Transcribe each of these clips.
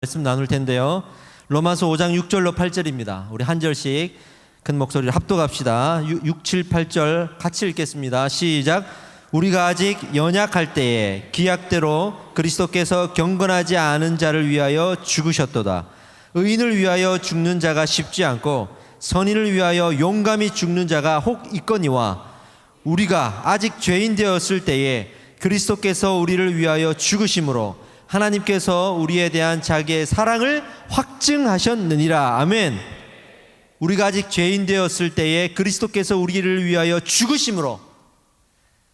말씀 나눌 텐데요. 로마서 5장 6절로 8절입니다. 우리 한 절씩 큰 목소리로 합독합시다. 6, 7, 8절 같이 읽겠습니다. 시작. 우리가 아직 연약할 때에 기약대로 그리스도께서 경건하지 않은 자를 위하여 죽으셨도다. 의인을 위하여 죽는 자가 쉽지 않고 선인을 위하여 용감히 죽는 자가 혹 있거니와 우리가 아직 죄인 되었을 때에 그리스도께서 우리를 위하여 죽으심으로 하나님께서 우리에 대한 자기의 사랑을 확증하셨느니라. 아멘. 우리가 아직 죄인 되었을 때에 그리스도께서 우리를 위하여 죽으심으로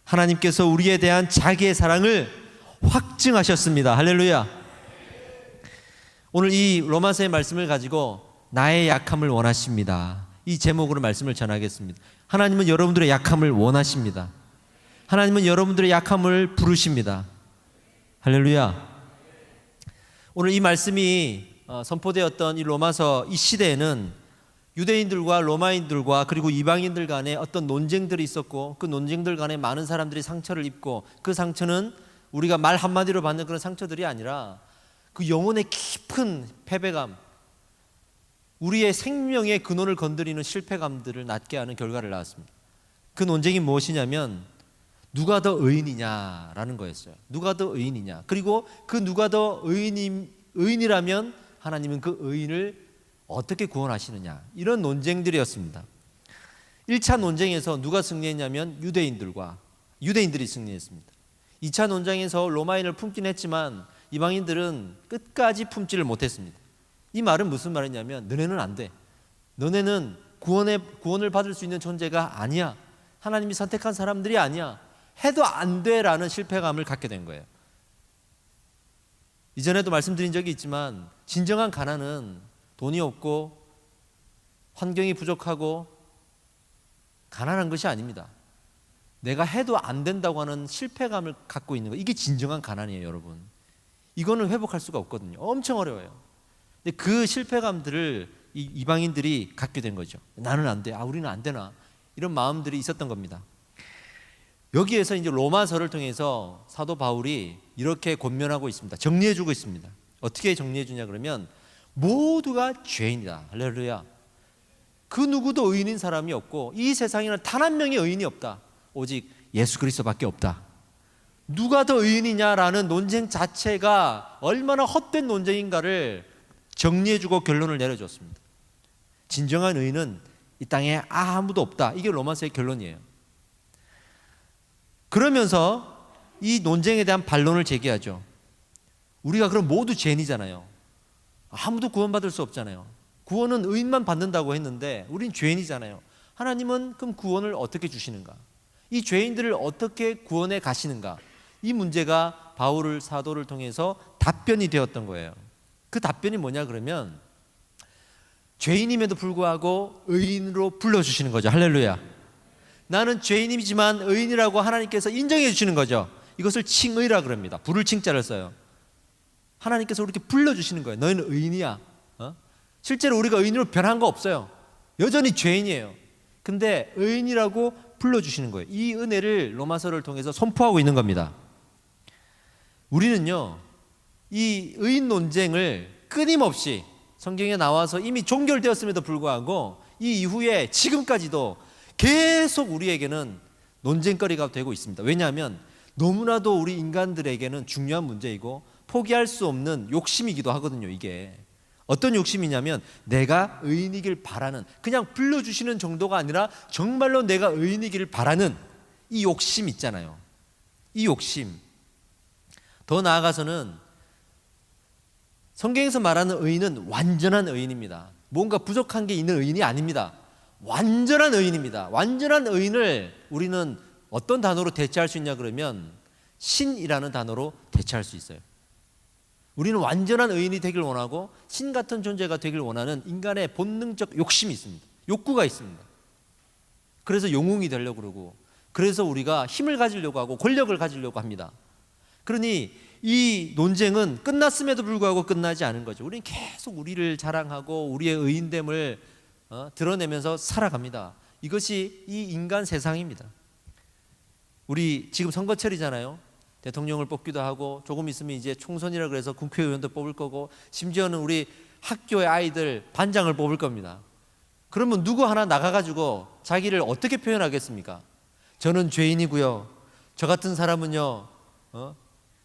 하나님께서 우리에 대한 자기의 사랑을 확증하셨습니다. 할렐루야. 오늘 이 로마서의 말씀을 가지고 나의 약함을 원하십니다. 이 제목으로 말씀을 전하겠습니다. 하나님은 여러분들의 약함을 원하십니다. 하나님은 여러분들의 약함을 부르십니다. 할렐루야. 오늘 이 말씀이 선포되었던 이 로마서 이 시대에는 유대인들과 로마인들과 그리고 이방인들 간에 어떤 논쟁들이 있었고 그 논쟁들 간에 많은 사람들이 상처를 입고 그 상처는 우리가 말 한마디로 받는 그런 상처들이 아니라 그 영혼의 깊은 패배감, 우리의 생명의 근원을 건드리는 실패감들을 낳게 하는 결과를 낳았습니다. 그 논쟁이 무엇이냐면 누가 더 의인이냐라는 거였어요. 누가 더 의인이냐. 그리고 그 누가 더 의인이라면 하나님은 그 의인을 어떻게 구원하시느냐. 이런 논쟁들이었습니다. 1차 논쟁에서 누가 승리했냐면 유대인들이 승리했습니다. 2차 논쟁에서 로마인을 품긴 했지만 이방인들은 끝까지 품지를 못했습니다. 이 말은 무슨 말이냐면 너네는 안 돼. 너네는 구원을 받을 수 있는 존재가 아니야. 하나님이 선택한 사람들이 아니야. 해도 안 돼라는 실패감을 갖게 된 거예요. 이전에도 말씀드린 적이 있지만 진정한 가난은 돈이 없고 환경이 부족하고 가난한 것이 아닙니다. 내가 해도 안 된다고 하는 실패감을 갖고 있는 거, 이게 진정한 가난이에요, 여러분. 이거는 회복할 수가 없거든요. 엄청 어려워요. 근데 그 실패감들을 이 이방인들이 갖게 된 거죠. 나는 안 돼. 우리는 안 되나. 이런 마음들이 있었던 겁니다. 여기에서 이제 로마서를 통해서 사도 바울이 이렇게 권면하고 있습니다. 정리해주고 있습니다. 어떻게 정리해주냐 그러면 모두가 죄인이다. 할렐루야. 그 누구도 의인인 사람이 없고 이 세상에는 단 한 명의 의인이 없다. 오직 예수 그리스도밖에 없다. 누가 더 의인이냐라는 논쟁 자체가 얼마나 헛된 논쟁인가를 정리해주고 결론을 내려줬습니다. 진정한 의인은 이 땅에 아무도 없다. 이게 로마서의 결론이에요. 그러면서 이 논쟁에 대한 반론을 제기하죠. 우리가 그럼 모두 죄인이잖아요. 아무도 구원받을 수 없잖아요. 구원은 의인만 받는다고 했는데 우린 죄인이잖아요. 하나님은 그럼 구원을 어떻게 주시는가? 이 죄인들을 어떻게 구원해 가시는가? 이 문제가 바울 사도를 통해서 답변이 되었던 거예요. 그 답변이 뭐냐 그러면 죄인임에도 불구하고 의인으로 불러주시는 거죠. 할렐루야. 나는 죄인이지만 의인이라고 하나님께서 인정해 주시는 거죠. 이것을 칭의라 그럽니다. 불을 칭자를 써요. 하나님께서 이렇게 불러주시는 거예요. 너희는 의인이야. 실제로 우리가 의인으로 변한 거 없어요. 여전히 죄인이에요. 근데 의인이라고 불러주시는 거예요. 이 은혜를 로마서를 통해서 선포하고 있는 겁니다. 우리는요, 이 의인 논쟁을 끊임없이 성경에 나와서 이미 종결되었음에도 불구하고 이 이후에 지금까지도 계속 우리에게는 논쟁거리가 되고 있습니다. 왜냐하면 너무나도 우리 인간들에게는 중요한 문제이고 포기할 수 없는 욕심이기도 하거든요. 이게 어떤 욕심이냐면 내가 의인이길 바라는, 그냥 불러주시는 정도가 아니라 정말로 내가 의인이길 바라는 이 욕심 있잖아요. 이 욕심. 더 나아가서는 성경에서 말하는 의인은 완전한 의인입니다. 뭔가 부족한 게 있는 의인이 아닙니다. 완전한 의인입니다. 완전한 의인을 우리는 어떤 단어로 대체할 수 있냐 그러면 신이라는 단어로 대체할 수 있어요. 우리는 완전한 의인이 되길 원하고 신 같은 존재가 되길 원하는 인간의 본능적 욕심이 있습니다. 욕구가 있습니다. 그래서 영웅이 되려고 그러고, 그래서 우리가 힘을 가지려고 하고 권력을 가지려고 합니다. 그러니 이 논쟁은 끝났음에도 불구하고 끝나지 않은 거죠. 우리는 계속 우리를 자랑하고 우리의 의인됨을 드러내면서 살아갑니다. 이것이 이 인간 세상입니다. 우리 지금 선거철이잖아요. 대통령을 뽑기도 하고 조금 있으면 이제 총선이라 그래서 국회의원도 뽑을 거고 심지어는 우리 학교의 아이들 반장을 뽑을 겁니다. 그러면 누구 하나 나가가지고 자기를 어떻게 표현하겠습니까? 저는 죄인이고요. 저 같은 사람은요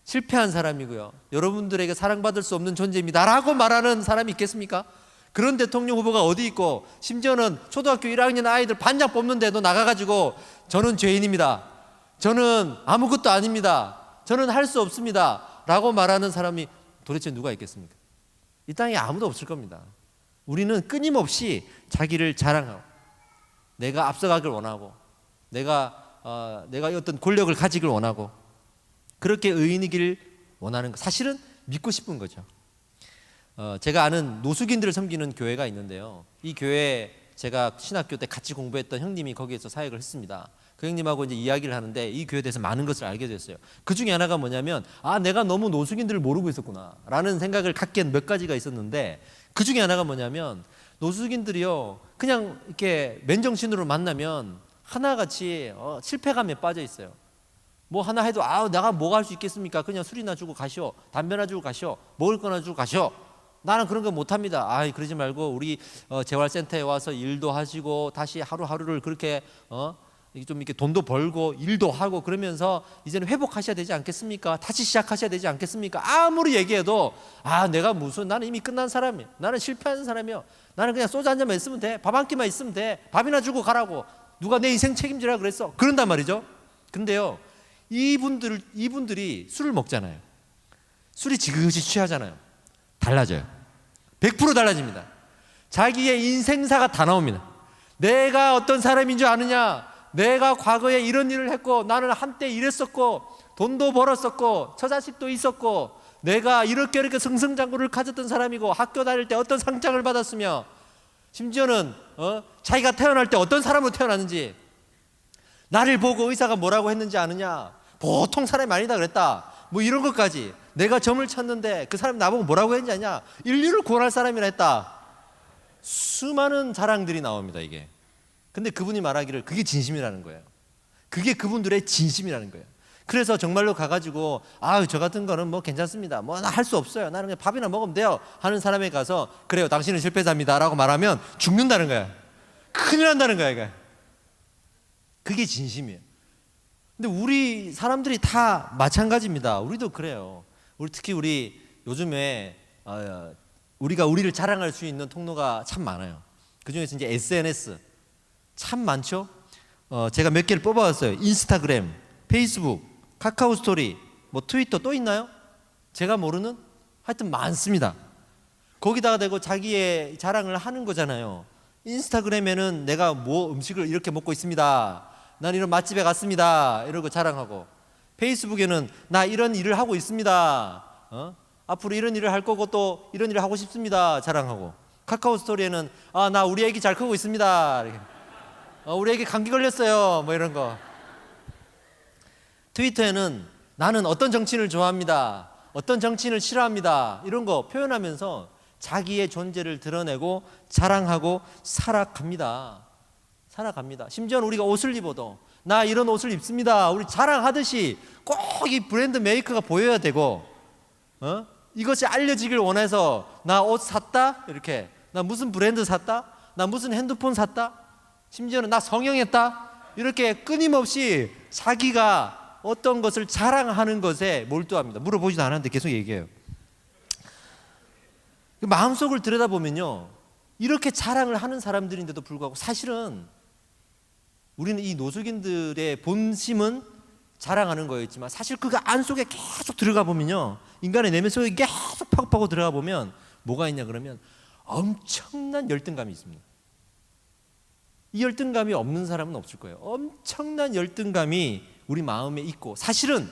실패한 사람이고요. 여러분들에게 사랑받을 수 없는 존재입니다 라고 말하는 사람이 있겠습니까? 그런 대통령 후보가 어디 있고 심지어는 초등학교 1학년 아이들 반장 뽑는데도 나가가지고 저는 죄인입니다. 저는 아무것도 아닙니다. 저는 할 수 없습니다 라고 말하는 사람이 도대체 누가 있겠습니까? 이 땅에 아무도 없을 겁니다. 우리는 끊임없이 자기를 자랑하고 내가 앞서가길 원하고 내가 어떤 권력을 가지길 원하고 그렇게 의인이길 원하는 거 사실은 믿고 싶은 거죠. 제가 아는 노숙인들을 섬기는 교회가 있는데요. 이 교회 제가 신학교 때 같이 공부했던 형님이 거기에서 사역을 했습니다. 그 형님하고 이제 이야기를 하는데 이 교회에 대해서 많은 것을 알게 됐어요. 그 중에 하나가 뭐냐면 내가 너무 노숙인들을 모르고 있었구나 라는 생각을 갖게 한 몇 가지가 있었는데 그 중에 하나가 뭐냐면 노숙인들이요 그냥 이렇게 맨정신으로 만나면 하나같이 실패감에 빠져 있어요. 뭐 하나 해도 내가 뭐가 할 수 있겠습니까? 그냥 술이나 주고 가시오, 담배나 주고 가시오, 먹을 거나 주고 가시오. 나는 그런 거 못합니다. 그러지 말고 우리 재활센터에 와서 일도 하시고 다시 하루하루를 그렇게 좀 이렇게 돈도 벌고 일도 하고 그러면서 이제는 회복하셔야 되지 않겠습니까? 다시 시작하셔야 되지 않겠습니까? 아무리 얘기해도 내가 무슨 나는 이미 끝난 사람이야. 나는 실패한 사람이야. 나는 그냥 소주 한 잔만 있으면 돼. 밥 한 끼만 있으면 돼. 밥이나 주고 가라고. 누가 내 인생 책임지라 그랬어. 그런단 말이죠. 근데요 이분들이 술을 먹잖아요. 술이 지그시 취하잖아요. 달라져요. 100% 달라집니다. 자기의 인생사가 다 나옵니다. 내가 어떤 사람인 줄 아느냐? 내가 과거에 이런 일을 했고 나는 한때 이랬었고 돈도 벌었었고 처자식도 있었고 내가 이렇게 승승장구를 가졌던 사람이고 학교 다닐 때 어떤 상장을 받았으며 심지어는 자기가 태어날 때 어떤 사람으로 태어났는지 나를 보고 의사가 뭐라고 했는지 아느냐? 보통 사람이 아니다 그랬다. 뭐 이런 것까지 내가 점을 쳤는데 그 사람이 나보고 뭐라고 했는지 아냐? 인류를 구원할 사람이라 했다. 수많은 자랑들이 나옵니다 이게. 근데 그분이 말하기를 그게 진심이라는 거예요. 그게 그분들의 진심이라는 거예요. 그래서 정말로 가가지고 저 같은 거는 뭐 괜찮습니다. 뭐 나 할 수 없어요. 나는 그냥 밥이나 먹으면 돼요 하는 사람에 가서 그래요 당신은 실패자입니다 라고 말하면 죽는다는 거야. 큰일 난다는 거야 이게. 그게 진심이에요. 근데 우리 사람들이 다 마찬가지입니다. 우리도 그래요. 특히 우리 요즘에 우리가 우리를 자랑할 수 있는 통로가 참 많아요. 그중에서 이제 SNS 참 많죠. 제가 몇 개를 뽑아왔어요. 인스타그램, 페이스북, 카카오 스토리, 뭐 트위터 또 있나요? 제가 모르는? 하여튼 많습니다. 거기다가 대고 자기의 자랑을 하는 거잖아요. 인스타그램에는 내가 뭐 음식을 이렇게 먹고 있습니다. 난 이런 맛집에 갔습니다. 이러고 자랑하고 페이스북에는 나 이런 일을 하고 있습니다. 앞으로 이런 일을 할 거고 또 이런 일을 하고 싶습니다. 자랑하고 카카오 스토리에는 나 우리 애기 잘 크고 있습니다. 이렇게. 우리 애기 감기 걸렸어요. 뭐 이런 거. 트위터에는 나는 어떤 정치인을 좋아합니다. 어떤 정치인을 싫어합니다. 이런 거 표현하면서 자기의 존재를 드러내고 자랑하고 살아갑니다. 심지어는 우리가 옷을 입어도 나 이런 옷을 입습니다. 우리 자랑하듯이 꼭 이 브랜드 메이커가 보여야 되고 이것이 알려지길 원해서 나 옷 샀다? 이렇게 나 무슨 브랜드 샀다? 나 무슨 핸드폰 샀다? 심지어는 나 성형했다? 이렇게 끊임없이 자기가 어떤 것을 자랑하는 것에 몰두합니다. 물어보지도 않았는데 계속 얘기해요. 마음속을 들여다보면요 이렇게 자랑을 하는 사람들인데도 불구하고 사실은 우리는 이 노숙인들의 본심은 자랑하는 거였지만 사실 그 안속에 계속 들어가 보면요 인간의 내면 속에 계속 파고파고 들어가 보면 뭐가 있냐 그러면 엄청난 열등감이 있습니다. 이 열등감이 없는 사람은 없을 거예요. 엄청난 열등감이 우리 마음에 있고 사실은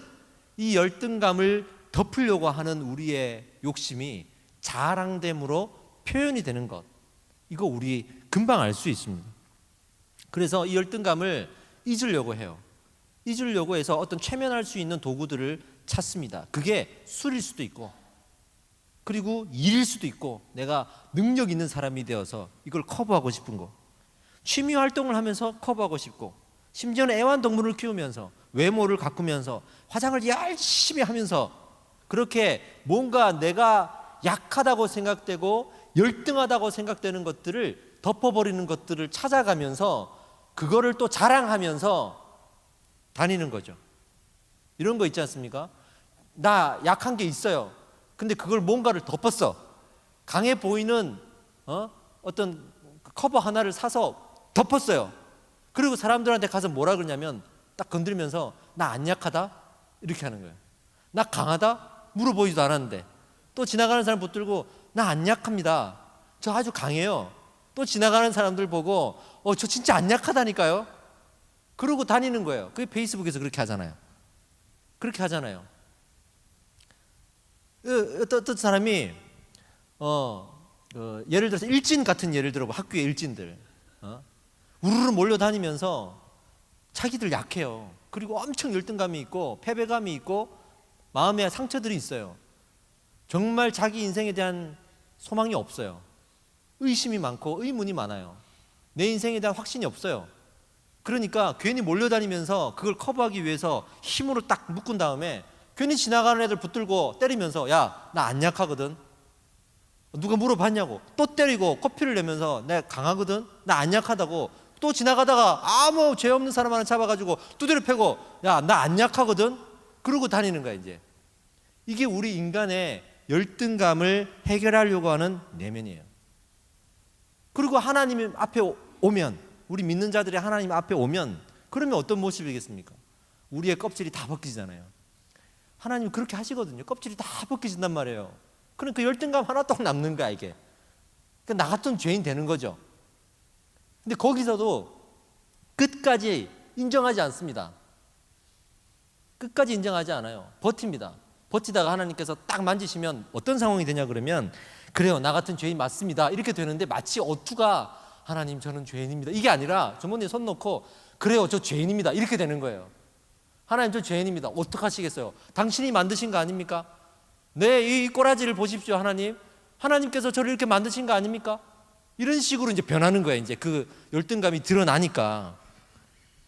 이 열등감을 덮으려고 하는 우리의 욕심이 자랑됨으로 표현이 되는 것 이거 우리 금방 알 수 있습니다. 그래서 이 열등감을 잊으려고 해요. 잊으려고 해서 어떤 최면할 수 있는 도구들을 찾습니다. 그게 술일 수도 있고 그리고 일일 수도 있고 내가 능력 있는 사람이 되어서 이걸 커버하고 싶은 거 취미 활동을 하면서 커버하고 싶고 심지어는 애완동물을 키우면서 외모를 가꾸면서 화장을 열심히 하면서 그렇게 뭔가 내가 약하다고 생각되고 열등하다고 생각되는 것들을 덮어버리는 것들을 찾아가면서 그거를 또 자랑하면서 다니는 거죠. 이런 거 있지 않습니까? 나 약한 게 있어요. 근데 그걸 뭔가를 덮었어. 강해 보이는 어떤 커버 하나를 사서 덮었어요. 그리고 사람들한테 가서 뭐라 그러냐면 딱 건드리면서 나 안 약하다? 이렇게 하는 거예요. 나 강하다? 물어보지도 않았는데 또 지나가는 사람 붙들고 나 안 약합니다. 저 아주 강해요. 또 지나가는 사람들 보고 저 진짜 안 약하다니까요. 그러고 다니는 거예요. 그게 페이스북에서 그렇게 하잖아요. 그렇게 하잖아요. 어떤 사람이 예를 들어서 일진 같은 예를 들어봐. 학교의 일진들 우르르 몰려다니면서 자기들 약해요. 그리고 엄청 열등감이 있고 패배감이 있고 마음에 상처들이 있어요. 정말 자기 인생에 대한 소망이 없어요. 의심이 많고 의문이 많아요. 내 인생에 대한 확신이 없어요. 그러니까 괜히 몰려다니면서 그걸 커버하기 위해서 힘으로 딱 묶은 다음에 괜히 지나가는 애들 붙들고 때리면서 야, 나 안 약하거든. 누가 물어봤냐고 또 때리고 코피를 내면서 내가 강하거든. 나 안 약하다고. 또 지나가다가 아무 죄 없는 사람 하나 잡아가지고 두드려 패고 야, 나 안 약하거든. 그러고 다니는 거야 이제. 이게 우리 인간의 열등감을 해결하려고 하는 내면이에요. 그리고 하나님 앞에 오면 우리 믿는 자들이 하나님 앞에 오면 그러면 어떤 모습이겠습니까? 우리의 껍질이 다 벗기잖아요. 하나님 그렇게 하시거든요. 껍질이 다 벗겨진단 말이에요. 그러니까 열등감 하나 딱 남는 거야 이게. 그러니까 나 같은 죄인 되는 거죠. 근데 거기서도 끝까지 인정하지 않습니다. 끝까지 인정하지 않아요. 버팁니다. 버티다가 하나님께서 딱 만지시면 어떤 상황이 되냐 그러면 그래요, 나 같은 죄인 맞습니다. 이렇게 되는데 마치 어투가 하나님 저는 죄인입니다. 이게 아니라 주머니에 손 넣고 그래요, 저 죄인입니다. 이렇게 되는 거예요. 하나님 저 죄인입니다. 어떡하시겠어요? 당신이 만드신 거 아닙니까? 네, 이 꼬라지를 보십시오 하나님. 하나님께서 저를 이렇게 만드신 거 아닙니까? 이런 식으로 이제 변하는 거예요. 이제 그 열등감이 드러나니까.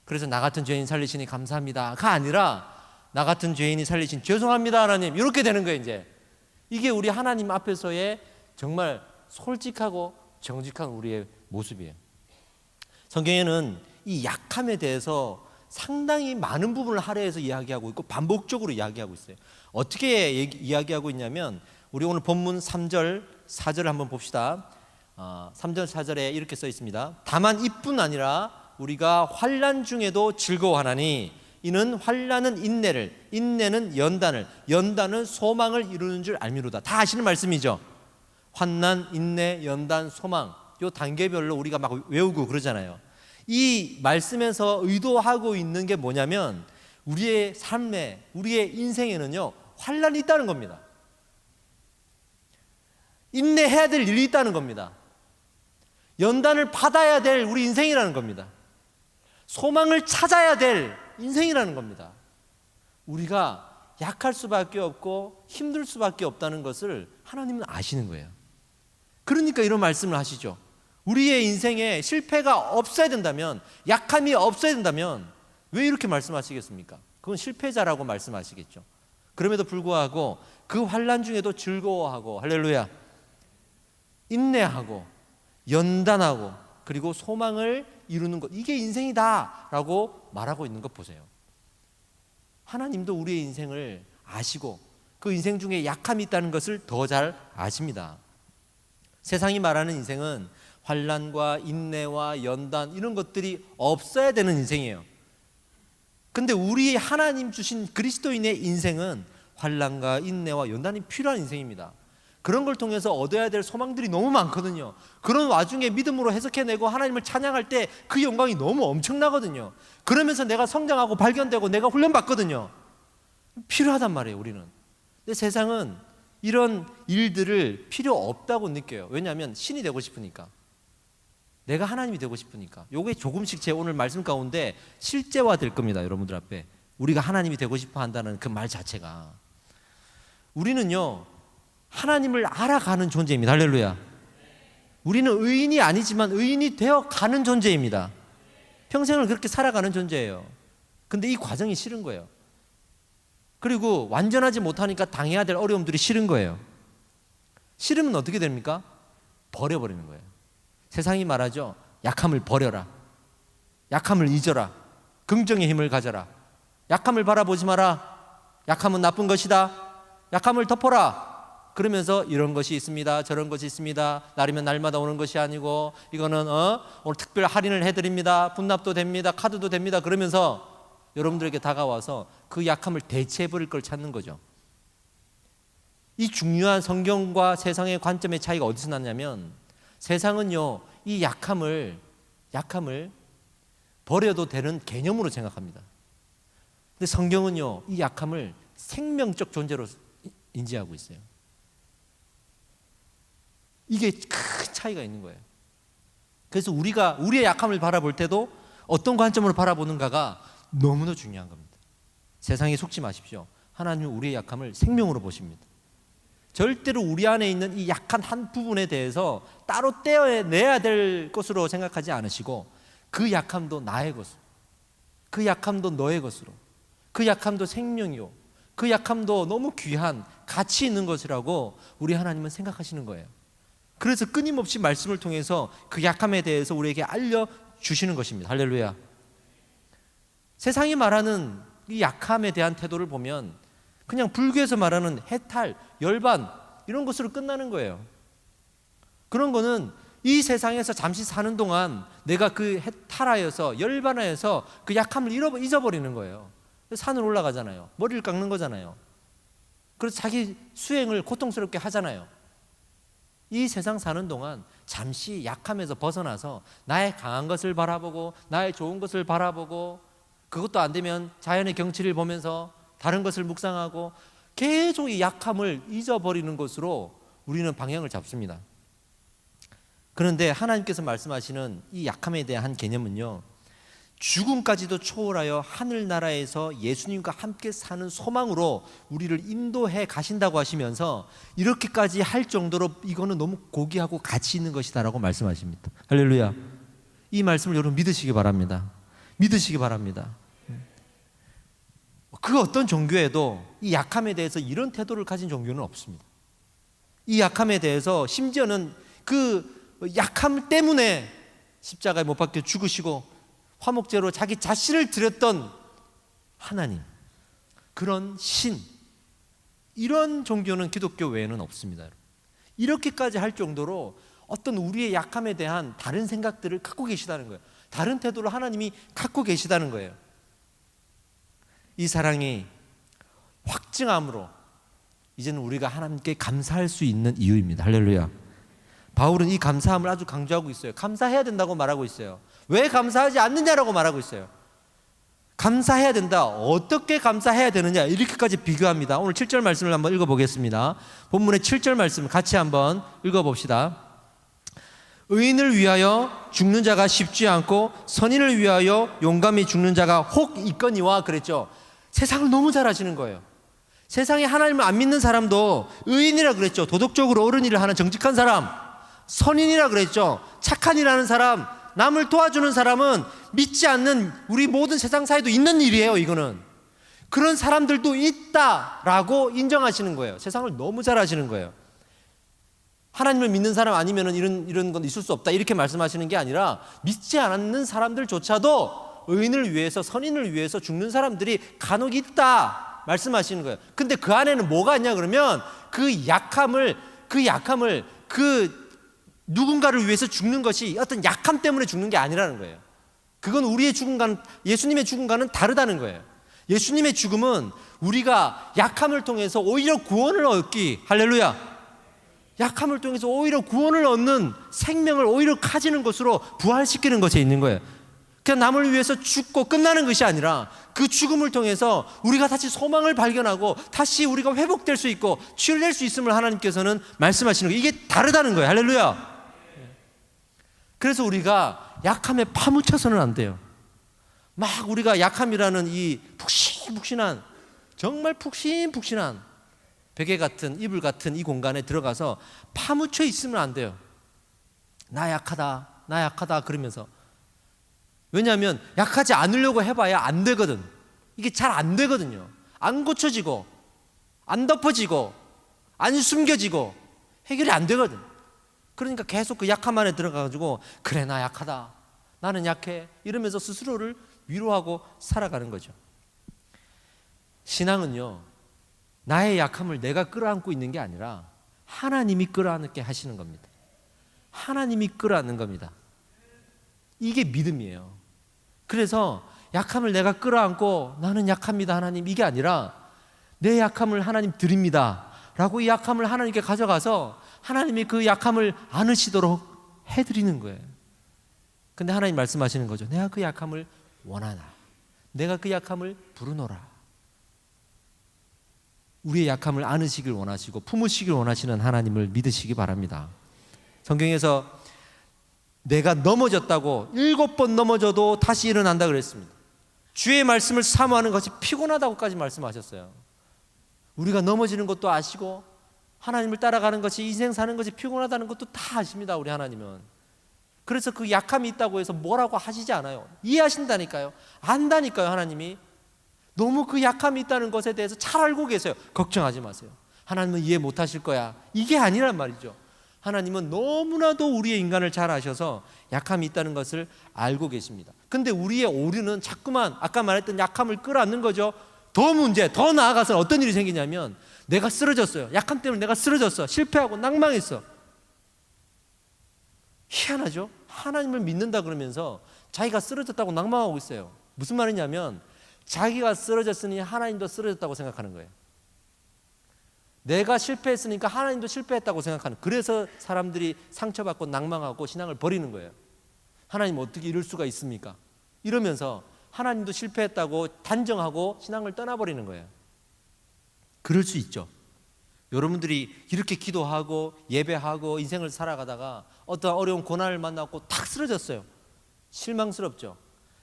그래서 나 같은 죄인 살리시니 감사합니다가 아니라 나 같은 죄인이 살리신 죄송합니다 하나님, 이렇게 되는 거예요. 이제 이게 우리 하나님 앞에서의 정말 솔직하고 정직한 우리의 모습이에요. 성경에는 이 약함에 대해서 상당히 많은 부분을 할애해서 이야기하고 있고 반복적으로 이야기하고 있어요. 어떻게 이야기하고 있냐면 우리 오늘 본문 3절 4절을 한번 봅시다. 3절 4절에 이렇게 써 있습니다. 다만 이뿐 아니라 우리가 환난 중에도 즐거워하나니 이는 환난은 인내를, 인내는 연단을, 연단은 소망을 이루는 줄 알미로다. 다 아시는 말씀이죠. 환난, 인내, 연단, 소망, 요 단계별로 우리가 막 외우고 그러잖아요. 이 말씀에서 의도하고 있는 게 뭐냐면 우리의 삶에, 우리의 인생에는요 환난이 있다는 겁니다. 인내해야 될 일이 있다는 겁니다. 연단을 받아야 될 우리 인생이라는 겁니다. 소망을 찾아야 될 인생이라는 겁니다. 우리가 약할 수밖에 없고 힘들 수밖에 없다는 것을 하나님은 아시는 거예요. 그러니까 이런 말씀을 하시죠. 우리의 인생에 실패가 없어야 된다면, 약함이 없어야 된다면 왜 이렇게 말씀하시겠습니까? 그건 실패자라고 말씀하시겠죠. 그럼에도 불구하고 그 환난 중에도 즐거워하고, 할렐루야, 인내하고 연단하고 그리고 소망을 이루는 것, 이게 인생이다라고 말하고 있는 것 보세요. 하나님도 우리의 인생을 아시고 그 인생 중에 약함이 있다는 것을 더 잘 아십니다. 세상이 말하는 인생은 환난과 인내와 연단 이런 것들이 없어야 되는 인생이에요. 근데 우리 하나님 주신 그리스도인의 인생은 환난과 인내와 연단이 필요한 인생입니다. 그런 걸 통해서 얻어야 될 소망들이 너무 많거든요. 그런 와중에 믿음으로 해석해내고 하나님을 찬양할 때 그 영광이 너무 엄청나거든요. 그러면서 내가 성장하고 발견되고 내가 훈련받거든요. 필요하단 말이에요, 우리는. 근데 세상은 이런 일들을 필요 없다고 느껴요. 왜냐하면 신이 되고 싶으니까, 내가 하나님이 되고 싶으니까. 요게 조금씩 제 오늘 말씀 가운데 실제화 될 겁니다. 여러분들 앞에 우리가 하나님이 되고 싶어 한다는 그 말 자체가, 우리는요 하나님을 알아가는 존재입니다. 할렐루야. 우리는 의인이 아니지만 의인이 되어 가는 존재입니다. 평생을 그렇게 살아가는 존재예요. 근데 이 과정이 싫은 거예요. 그리고 완전하지 못하니까 당해야 될 어려움들이 싫은 거예요. 싫으면 어떻게 됩니까? 버려버리는 거예요. 세상이 말하죠. 약함을 버려라. 약함을 잊어라. 긍정의 힘을 가져라. 약함을 바라보지 마라. 약함은 나쁜 것이다. 약함을 덮어라. 그러면서 이런 것이 있습니다. 저런 것이 있습니다. 날이면 날마다 오는 것이 아니고 이거는 오늘 특별 할인을 해드립니다. 분납도 됩니다. 카드도 됩니다. 그러면서 여러분들에게 다가와서 그 약함을 대체해버릴 걸 찾는 거죠. 이 중요한 성경과 세상의 관점의 차이가 어디서 났냐면 세상은요 이 약함을 버려도 되는 개념으로 생각합니다. 근데 성경은요 이 약함을 생명적 존재로 인지하고 있어요. 이게 큰 차이가 있는 거예요. 그래서 우리가 우리의 약함을 바라볼 때도 어떤 관점으로 바라보는가가 너무나 중요한 겁니다. 세상에 속지 마십시오. 하나님은 우리의 약함을 생명으로 보십니다. 절대로 우리 안에 있는 이 약한 한 부분에 대해서 따로 떼어내야 될 것으로 생각하지 않으시고 그 약함도 나의 것으로, 그 약함도 너의 것으로, 그 약함도 생명이요, 그 약함도 너무 귀한 가치 있는 것이라고 우리 하나님은 생각하시는 거예요. 그래서 끊임없이 말씀을 통해서 그 약함에 대해서 우리에게 알려주시는 것입니다. 할렐루야. 세상이 말하는 이 약함에 대한 태도를 보면 그냥 불교에서 말하는 해탈, 열반 이런 것으로 끝나는 거예요. 그런 거는 이 세상에서 잠시 사는 동안 내가 그 해탈하여서 열반하여서 그 약함을 잊어버리는 거예요. 산을 올라가잖아요. 머리를 깎는 거잖아요. 그래서 자기 수행을 고통스럽게 하잖아요. 이 세상 사는 동안 잠시 약함에서 벗어나서 나의 강한 것을 바라보고 나의 좋은 것을 바라보고 그것도 안 되면 자연의 경치를 보면서 다른 것을 묵상하고 계속 이 약함을 잊어버리는 것으로 우리는 방향을 잡습니다. 그런데 하나님께서 말씀하시는 이 약함에 대한 개념은요 죽음까지도 초월하여 하늘나라에서 예수님과 함께 사는 소망으로 우리를 인도해 가신다고 하시면서 이렇게까지 할 정도로 이거는 너무 고귀하고 가치 있는 것이다라고 말씀하십니다. 할렐루야. 이 말씀을 여러분 믿으시기 바랍니다. 믿으시기 바랍니다. 그 어떤 종교에도 이 약함에 대해서 이런 태도를 가진 종교는 없습니다. 이 약함에 대해서 심지어는 그 약함 때문에 십자가에 못 박혀 죽으시고 화목제로 자기 자신을 드렸던 하나님, 그런 신, 이런 종교는 기독교 외에는 없습니다. 이렇게까지 할 정도로 어떤 우리의 약함에 대한 다른 생각들을 갖고 계시다는 거예요. 다른 태도를 하나님이 갖고 계시다는 거예요. 이 사랑이 확증함으로 이제는 우리가 하나님께 감사할 수 있는 이유입니다. 할렐루야. 바울은 이 감사함을 아주 강조하고 있어요. 감사해야 된다고 말하고 있어요. 왜 감사하지 않느냐라고 말하고 있어요. 감사해야 된다. 어떻게 감사해야 되느냐 이렇게까지 비교합니다. 오늘 7절 말씀을 한번 읽어보겠습니다. 본문의 7절 말씀을 같이 한번 읽어봅시다. 의인을 위하여 죽는 자가 쉽지 않고 선인을 위하여 용감히 죽는 자가 혹 있거니와 그랬죠. 세상을 너무 잘 아시는 거예요. 세상에 하나님을 안 믿는 사람도 의인이라 그랬죠. 도덕적으로 옳은 일을 하는 정직한 사람, 선인이라 그랬죠. 착한 일 하는 사람, 남을 도와주는 사람은 믿지 않는 우리 모든 세상 사회도 있는 일이에요. 이거는 그런 사람들도 있다라고 인정하시는 거예요. 세상을 너무 잘 아시는 거예요. 하나님을 믿는 사람 아니면 이런 건 있을 수 없다 이렇게 말씀하시는 게 아니라 믿지 않는 사람들조차도 의인을 위해서 선인을 위해서 죽는 사람들이 간혹 있다 말씀하시는 거예요. 근데 그 안에는 뭐가 있냐 그러면 그 약함을 누군가를 위해서 죽는 것이 어떤 약함 때문에 죽는 게 아니라는 거예요. 그건 우리의 죽음과는, 예수님의 죽음과는 다르다는 거예요. 예수님의 죽음은 우리가 약함을 통해서 오히려 구원을 얻기, 할렐루야, 약함을 통해서 오히려 구원을 얻는 생명을 오히려 가지는 것으로 부활시키는 것에 있는 거예요. 그냥 남을 위해서 죽고 끝나는 것이 아니라 그 죽음을 통해서 우리가 다시 소망을 발견하고 다시 우리가 회복될 수 있고 치유될 수 있음을 하나님께서는 말씀하시는 거예요. 이게 다르다는 거예요. 할렐루야. 그래서 우리가 약함에 파묻혀서는 안 돼요. 막 우리가 약함이라는 이 푹신푹신한, 정말 푹신푹신한 베개 같은, 이불 같은 이 공간에 들어가서 파묻혀 있으면 안 돼요. 나 약하다 그러면서. 왜냐하면 약하지 않으려고 해봐야 안 되거든. 이게 잘 안 되거든요. 안 고쳐지고 안 덮어지고 안 숨겨지고 해결이 안 되거든. 그러니까 계속 그 약함 안에 들어가가지고 그래 나 약하다, 나는 약해 이러면서 스스로를 위로하고 살아가는 거죠. 신앙은요, 나의 약함을 내가 끌어안고 있는 게 아니라 하나님이 끌어안게 하시는 겁니다. 하나님이 끌어안는 겁니다. 이게 믿음이에요. 그래서 약함을 내가 끌어안고 나는 약합니다 하나님, 이게 아니라 내 약함을 하나님 드립니다 라고 이 약함을 하나님께 가져가서 하나님이 그 약함을 안으시도록 해드리는 거예요. 근데 하나님 말씀하시는 거죠. 내가 그 약함을 원하나, 내가 그 약함을 부르노라. 우리의 약함을 안으시길 원하시고 품으시길 원하시는 하나님을 믿으시기 바랍니다. 성경에서 내가 넘어졌다고 7번 넘어져도 다시 일어난다 그랬습니다. 주의 말씀을 사모하는 것이 피곤하다고까지 말씀하셨어요. 우리가 넘어지는 것도 아시고 하나님을 따라가는 것이, 인생 사는 것이 피곤하다는 것도 다 아십니다. 우리 하나님은. 그래서 그 약함이 있다고 해서 뭐라고 하시지 않아요. 이해하신다니까요. 안다니까요. 하나님이 너무 그 약함이 있다는 것에 대해서 잘 알고 계세요. 걱정하지 마세요. 하나님은 이해 못하실 거야, 이게 아니란 말이죠. 하나님은 너무나도 우리의 인간을 잘 아셔서 약함이 있다는 것을 알고 계십니다. 근데 우리의 오류는 자꾸만 아까 말했던 약함을 끌어안는 거죠. 더 문제, 더 나아가서 어떤 일이 생기냐면 내가 쓰러졌어요. 약함 때문에 내가 쓰러졌어. 실패하고 낭망했어. 희한하죠? 하나님을 믿는다 그러면서 자기가 쓰러졌다고 낭망하고 있어요. 무슨 말이냐면 자기가 쓰러졌으니 하나님도 쓰러졌다고 생각하는 거예요. 내가 실패했으니까 하나님도 실패했다고 생각하는, 그래서 사람들이 상처받고 낭망하고 신앙을 버리는 거예요. 하나님 어떻게 이럴 수가 있습니까? 이러면서 하나님도 실패했다고 단정하고 신앙을 떠나버리는 거예요. 그럴 수 있죠. 여러분들이 이렇게 기도하고 예배하고 인생을 살아가다가 어떤 어려운 고난을 만나고 탁 쓰러졌어요. 실망스럽죠.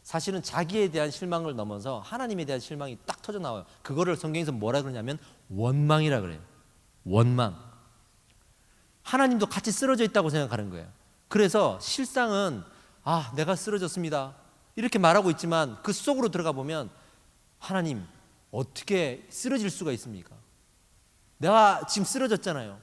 사실은 자기에 대한 실망을 넘어서 하나님에 대한 실망이 딱 터져 나와요. 그거를 성경에서 뭐라 그러냐면 원망이라 그래요. 원망. 하나님도 같이 쓰러져 있다고 생각하는 거예요. 그래서 실상은 내가 쓰러졌습니다 이렇게 말하고 있지만 그 속으로 들어가 보면 하나님 어떻게 쓰러질 수가 있습니까? 내가 지금 쓰러졌잖아요.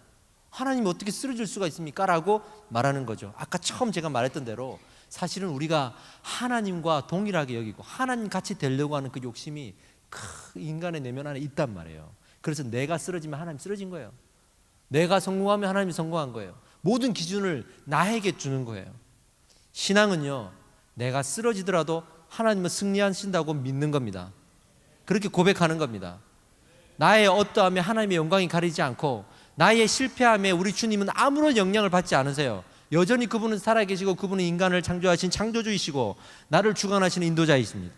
하나님 어떻게 쓰러질 수가 있습니까? 라고 말하는 거죠. 아까 처음 제가 말했던 대로 사실은 우리가 하나님과 동일하게 여기고 하나님 같이 되려고 하는 그 욕심이 그 인간의 내면 안에 있단 말이에요. 그래서 내가 쓰러지면 하나님 쓰러진 거예요. 내가 성공하면 하나님이 성공한 거예요. 모든 기준을 나에게 주는 거예요. 신앙은요, 내가 쓰러지더라도 하나님은 승리하신다고 믿는 겁니다. 그렇게 고백하는 겁니다. 나의 어떠함에 하나님의 영광이 가리지 않고 나의 실패함에 우리 주님은 아무런 영향을 받지 않으세요. 여전히 그분은 살아계시고 그분은 인간을 창조하신 창조주이시고 나를 주관하시는 인도자이십니다.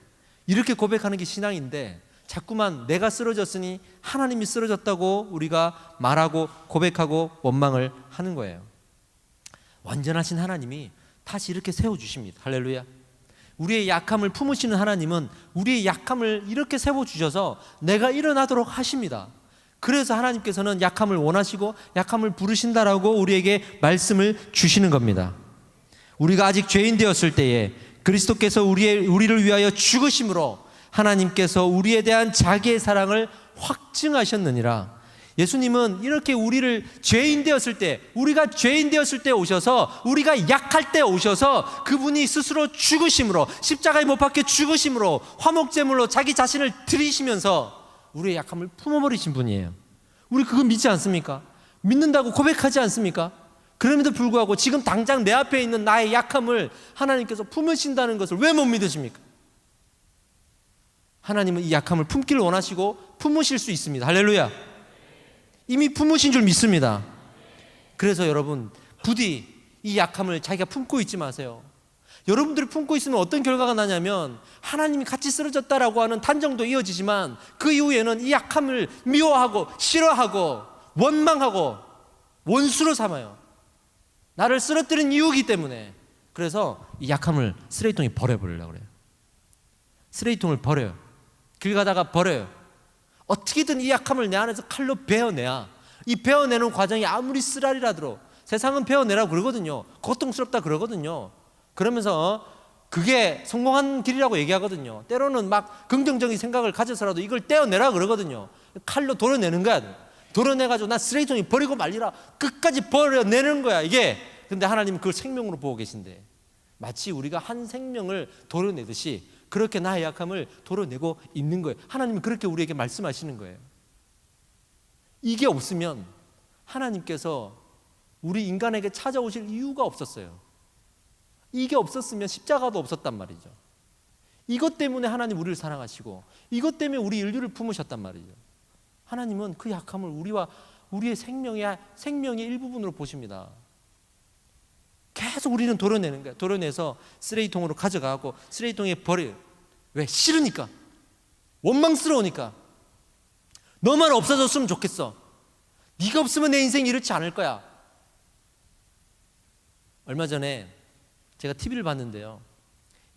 이렇게 고백하는 게 신앙인데 자꾸만 내가 쓰러졌으니 하나님이 쓰러졌다고 우리가 말하고 고백하고 원망을 하는 거예요. 완전하신 하나님이 다시 이렇게 세워주십니다. 할렐루야. 우리의 약함을 품으시는 하나님은 우리의 약함을 이렇게 세워주셔서 내가 일어나도록 하십니다. 그래서 하나님께서는 약함을 원하시고 약함을 부르신다라고 우리에게 말씀을 주시는 겁니다. 우리가 아직 죄인 되었을 때에 그리스도께서 우리를 위하여 죽으심으로 하나님께서 우리에 대한 자기의 사랑을 확증하셨느니라. 예수님은 이렇게 우리를 죄인 되었을 때, 우리가 죄인 되었을 때 오셔서, 우리가 약할 때 오셔서 그분이 스스로 죽으심으로, 십자가에 못 박혀 죽으심으로, 화목제물로 자기 자신을 드리시면서 우리의 약함을 품어버리신 분이에요. 우리 그거 믿지 않습니까? 믿는다고 고백하지 않습니까? 그럼에도 불구하고 지금 당장 내 앞에 있는 나의 약함을 하나님께서 품으신다는 것을 왜 못 믿으십니까? 하나님은 이 약함을 품기를 원하시고 품으실 수 있습니다. 할렐루야. 이미 품으신 줄 믿습니다. 그래서 여러분 부디 이 약함을 자기가 품고 있지 마세요. 여러분들이 품고 있으면 어떤 결과가 나냐면 하나님이 같이 쓰러졌다라고 하는 단정도 이어지지만 그 이후에는 이 약함을 미워하고 싫어하고 원망하고 원수로 삼아요. 나를 쓰러뜨린 이유이기 때문에. 그래서 이 약함을 쓰레기통에 버려버리려고 그래요. 쓰레기통을 버려요. 길 가다가 버려요. 어떻게든 이 약함을 내 안에서 칼로 베어내야, 이 베어내는 과정이 아무리 쓰라리라도 세상은 베어내라고 그러거든요. 고통스럽다 그러거든요. 그러면서 그게 성공한 길이라고 얘기하거든요. 때로는 막 긍정적인 생각을 가져서라도 이걸 떼어내라 그러거든요. 칼로 도려내는 거야. 도려내가지고 나 쓰레기통에 버리고 말리라. 끝까지 버려내는 거야 이게. 근데 하나님은 그걸 생명으로 보고 계신데, 마치 우리가 한 생명을 도려내듯이 그렇게 나의 약함을 도려내고 있는 거예요. 하나님은 그렇게 우리에게 말씀하시는 거예요. 이게 없으면 하나님께서 우리 인간에게 찾아오실 이유가 없었어요. 이게 없었으면 십자가도 없었단 말이죠. 이것 때문에 하나님 우리를 사랑하시고 이것 때문에 우리 인류를 품으셨단 말이죠. 하나님은 그 약함을 우리의 생명의 일부분으로 보십니다. 계속 우리는 도려내는 거야. 도려내서 쓰레기통으로 가져가고 쓰레기통에 버려요. 왜? 싫으니까. 원망스러우니까. 너만 없어졌으면 좋겠어. 네가 없으면 내 인생이 이렇지 않을 거야. 얼마 전에 제가 TV를 봤는데요,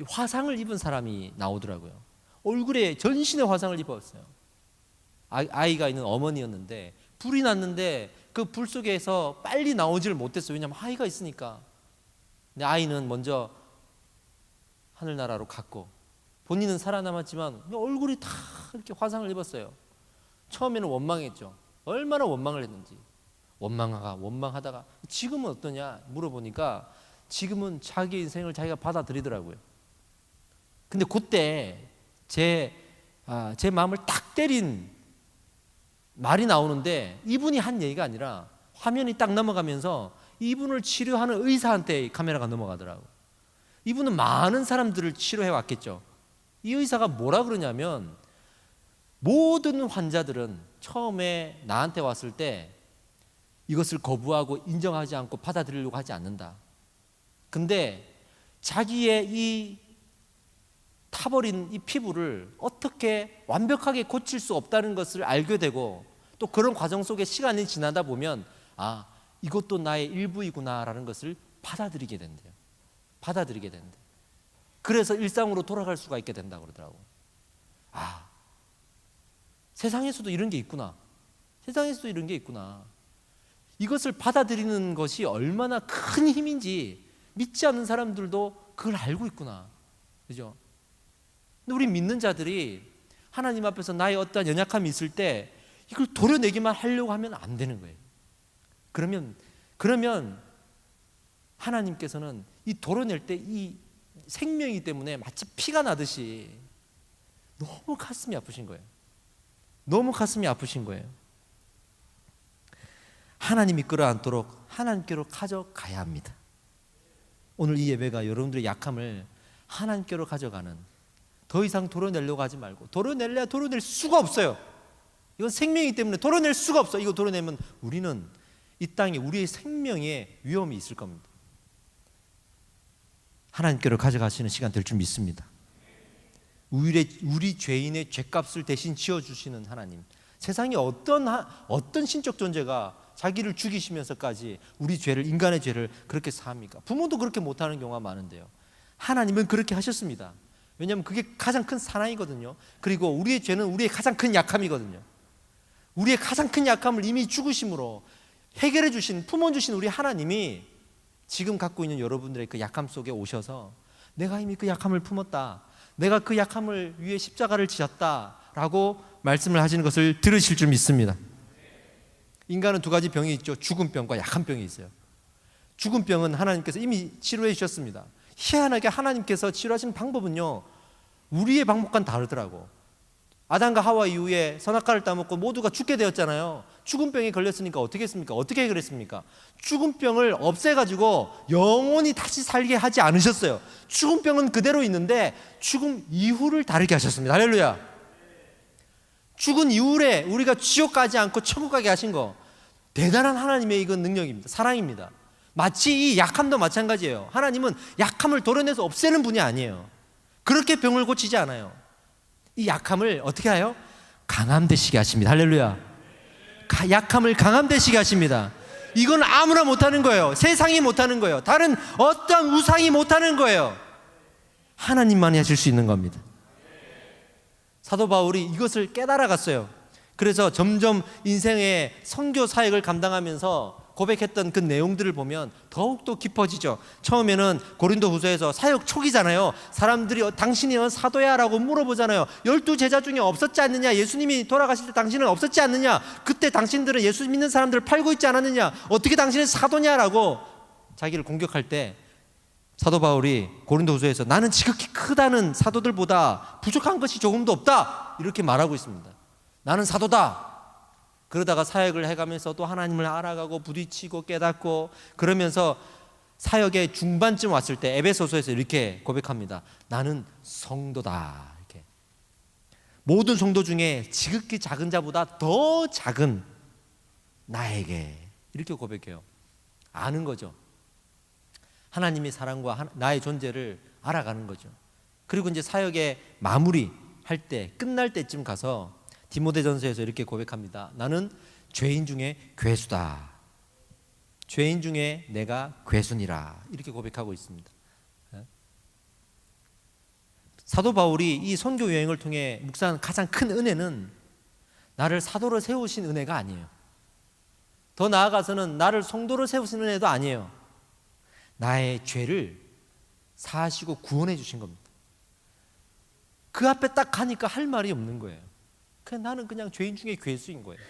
화상을 입은 사람이 나오더라고요. 얼굴에 전신에 화상을 입었어요. 아이가 있는 어머니였는데 불이 났는데 그 불 속에서 빨리 나오지를 못했어요. 왜냐하면 아이가 있으니까. 근데 아이는 먼저 하늘나라로 갔고 본인은 살아남았지만 얼굴이 다 이렇게 화상을 입었어요. 처음에는 원망했죠. 얼마나 원망을 했는지. 원망하다가 지금은 어떠냐 물어보니까 지금은 자기 인생을 자기가 받아들이더라고요. 근데 그때 제 마음을 딱 때린 말이 나오는데, 이분이 한 얘기가 아니라 화면이 딱 넘어가면서 이분을 치료하는 의사한테 카메라가 넘어가더라고요. 이분은 많은 사람들을 치료해 왔겠죠. 이 의사가 뭐라 그러냐면, 모든 환자들은 처음에 나한테 왔을 때 이것을 거부하고 인정하지 않고 받아들이려고 하지 않는다. 근데 자기의 이 타버린 이 피부를 어떻게 완벽하게 고칠 수 없다는 것을 알게 되고, 또 그런 과정 속에 시간이 지나다 보면 이것도 나의 일부이구나라는 것을 받아들이게 된대요. 받아들이게 된대. 그래서 일상으로 돌아갈 수가 있게 된다고 그러더라고요. 세상에서도 이런 게 있구나. 세상에서도 이런 게 있구나. 이것을 받아들이는 것이 얼마나 큰 힘인지 믿지 않는 사람들도 그걸 알고 있구나. 그죠? 근데 우리 믿는 자들이 하나님 앞에서 나의 어떠한 연약함이 있을 때 이걸 도려내기만 하려고 하면 안 되는 거예요. 그러면 하나님께서는 이 도려낼 때 이 생명이기 때문에 마치 피가 나듯이 너무 가슴이 아프신 거예요. 너무 가슴이 아프신 거예요. 하나님이 끌어안도록 하나님께로 가져가야 합니다. 오늘 이 예배가 여러분들의 약함을 하나님께로 가져가는, 더 이상 도려내려고 하지 말고, 도려낼 수가 없어요. 이건 생명이기 때문에 도려낼 수가 없어. 이거 도려내면 우리는 이 땅에 우리의 생명에 위험이 있을 겁니다. 하나님께로 가져가시는 시간 될 줄 믿습니다. 우리 죄인의 죄값을 대신 지어주시는 하나님. 세상에 어떤 신적 존재가 자기를 죽이시면서까지 우리 죄를, 인간의 죄를 그렇게 사합니까? 부모도 그렇게 못하는 경우가 많은데요, 하나님은 그렇게 하셨습니다. 왜냐하면 그게 가장 큰 사랑이거든요. 그리고 우리의 죄는 우리의 가장 큰 약함이거든요. 우리의 가장 큰 약함을 이미 죽으심으로 해결해 주신, 품어 주신 우리 하나님이 지금 갖고 있는 여러분들의 그 약함 속에 오셔서 내가 이미 그 약함을 품었다, 내가 그 약함을 위해 십자가를 지었다라고 말씀을 하시는 것을 들으실 줄 믿습니다. 인간은 두 가지 병이 있죠. 죽은 병과 약한 병이 있어요. 죽은 병은 하나님께서 이미 치료해 주셨습니다. 희한하게 하나님께서 치료하시는 방법은요, 우리의 방법과는 다르더라고. 아담과 하와 이후에 선악과를 따먹고 모두가 죽게 되었잖아요. 죽은 병에 걸렸으니까 어떻게 했습니까? 어떻게 해결했습니까? 죽은 병을 없애가지고 영원히 다시 살게 하지 않으셨어요. 죽은 병은 그대로 있는데 죽음 이후를 다르게 하셨습니다. 할렐루야. 죽은 이후에 우리가 지옥 가지 않고 천국 가게 하신 거, 대단한 하나님의 이건 능력입니다. 사랑입니다. 마치 이 약함도 마찬가지예요. 하나님은 약함을 도려내서 없애는 분이 아니에요. 그렇게 병을 고치지 않아요. 이 약함을 어떻게 해요? 강함되시게 하십니다. 할렐루야. 약함을 강함되시게 하십니다. 이건 아무나 못하는 거예요. 세상이 못하는 거예요. 다른 어떤 우상이 못하는 거예요. 하나님만이 하실 수 있는 겁니다. 사도 바울이 이것을 깨달아 갔어요. 그래서 점점 인생의 선교 사역을 감당하면서 고백했던 그 내용들을 보면 더욱더 깊어지죠. 처음에는 고린도후서에서 사역 초기잖아요. 사람들이 당신이 사도야 라고 물어보잖아요. 12제자 중에 없었지 않느냐, 예수님이 돌아가실 때 당신은 없었지 않느냐, 그때 당신들은 예수 믿는 사람들을 팔고 있지 않았느냐, 어떻게 당신은 사도냐라고 자기를 공격할 때 사도 바울이 고린도후서에서 나는 지극히 크다는 사도들보다 부족한 것이 조금도 없다 이렇게 말하고 있습니다. 나는 사도다. 그러다가 사역을 해가면서 또 하나님을 알아가고 부딪히고 깨닫고 그러면서 사역의 중반쯤 왔을 때 에베소서에서 이렇게 고백합니다. 나는 성도다. 이렇게 모든 성도 중에 지극히 작은 자보다 더 작은 나에게 이렇게 고백해요. 아는 거죠. 하나님의 사랑과 나의 존재를 알아가는 거죠. 그리고 이제 사역의 마무리 할 때 끝날 때쯤 가서 디모데전서에서 이렇게 고백합니다. 나는 죄인 중에 괴수다. 죄인 중에 내가 괴순이라 이렇게 고백하고 있습니다. 사도 바울이 이 선교 여행을 통해 묵상한 가장 큰 은혜는 나를 사도로 세우신 은혜가 아니에요. 더 나아가서는 나를 성도로 세우신 은혜도 아니에요. 나의 죄를 사하시고 구원해 주신 겁니다. 그 앞에 딱 가니까 할 말이 없는 거예요. 나는 그냥 죄인 중에 괴수인 거예요.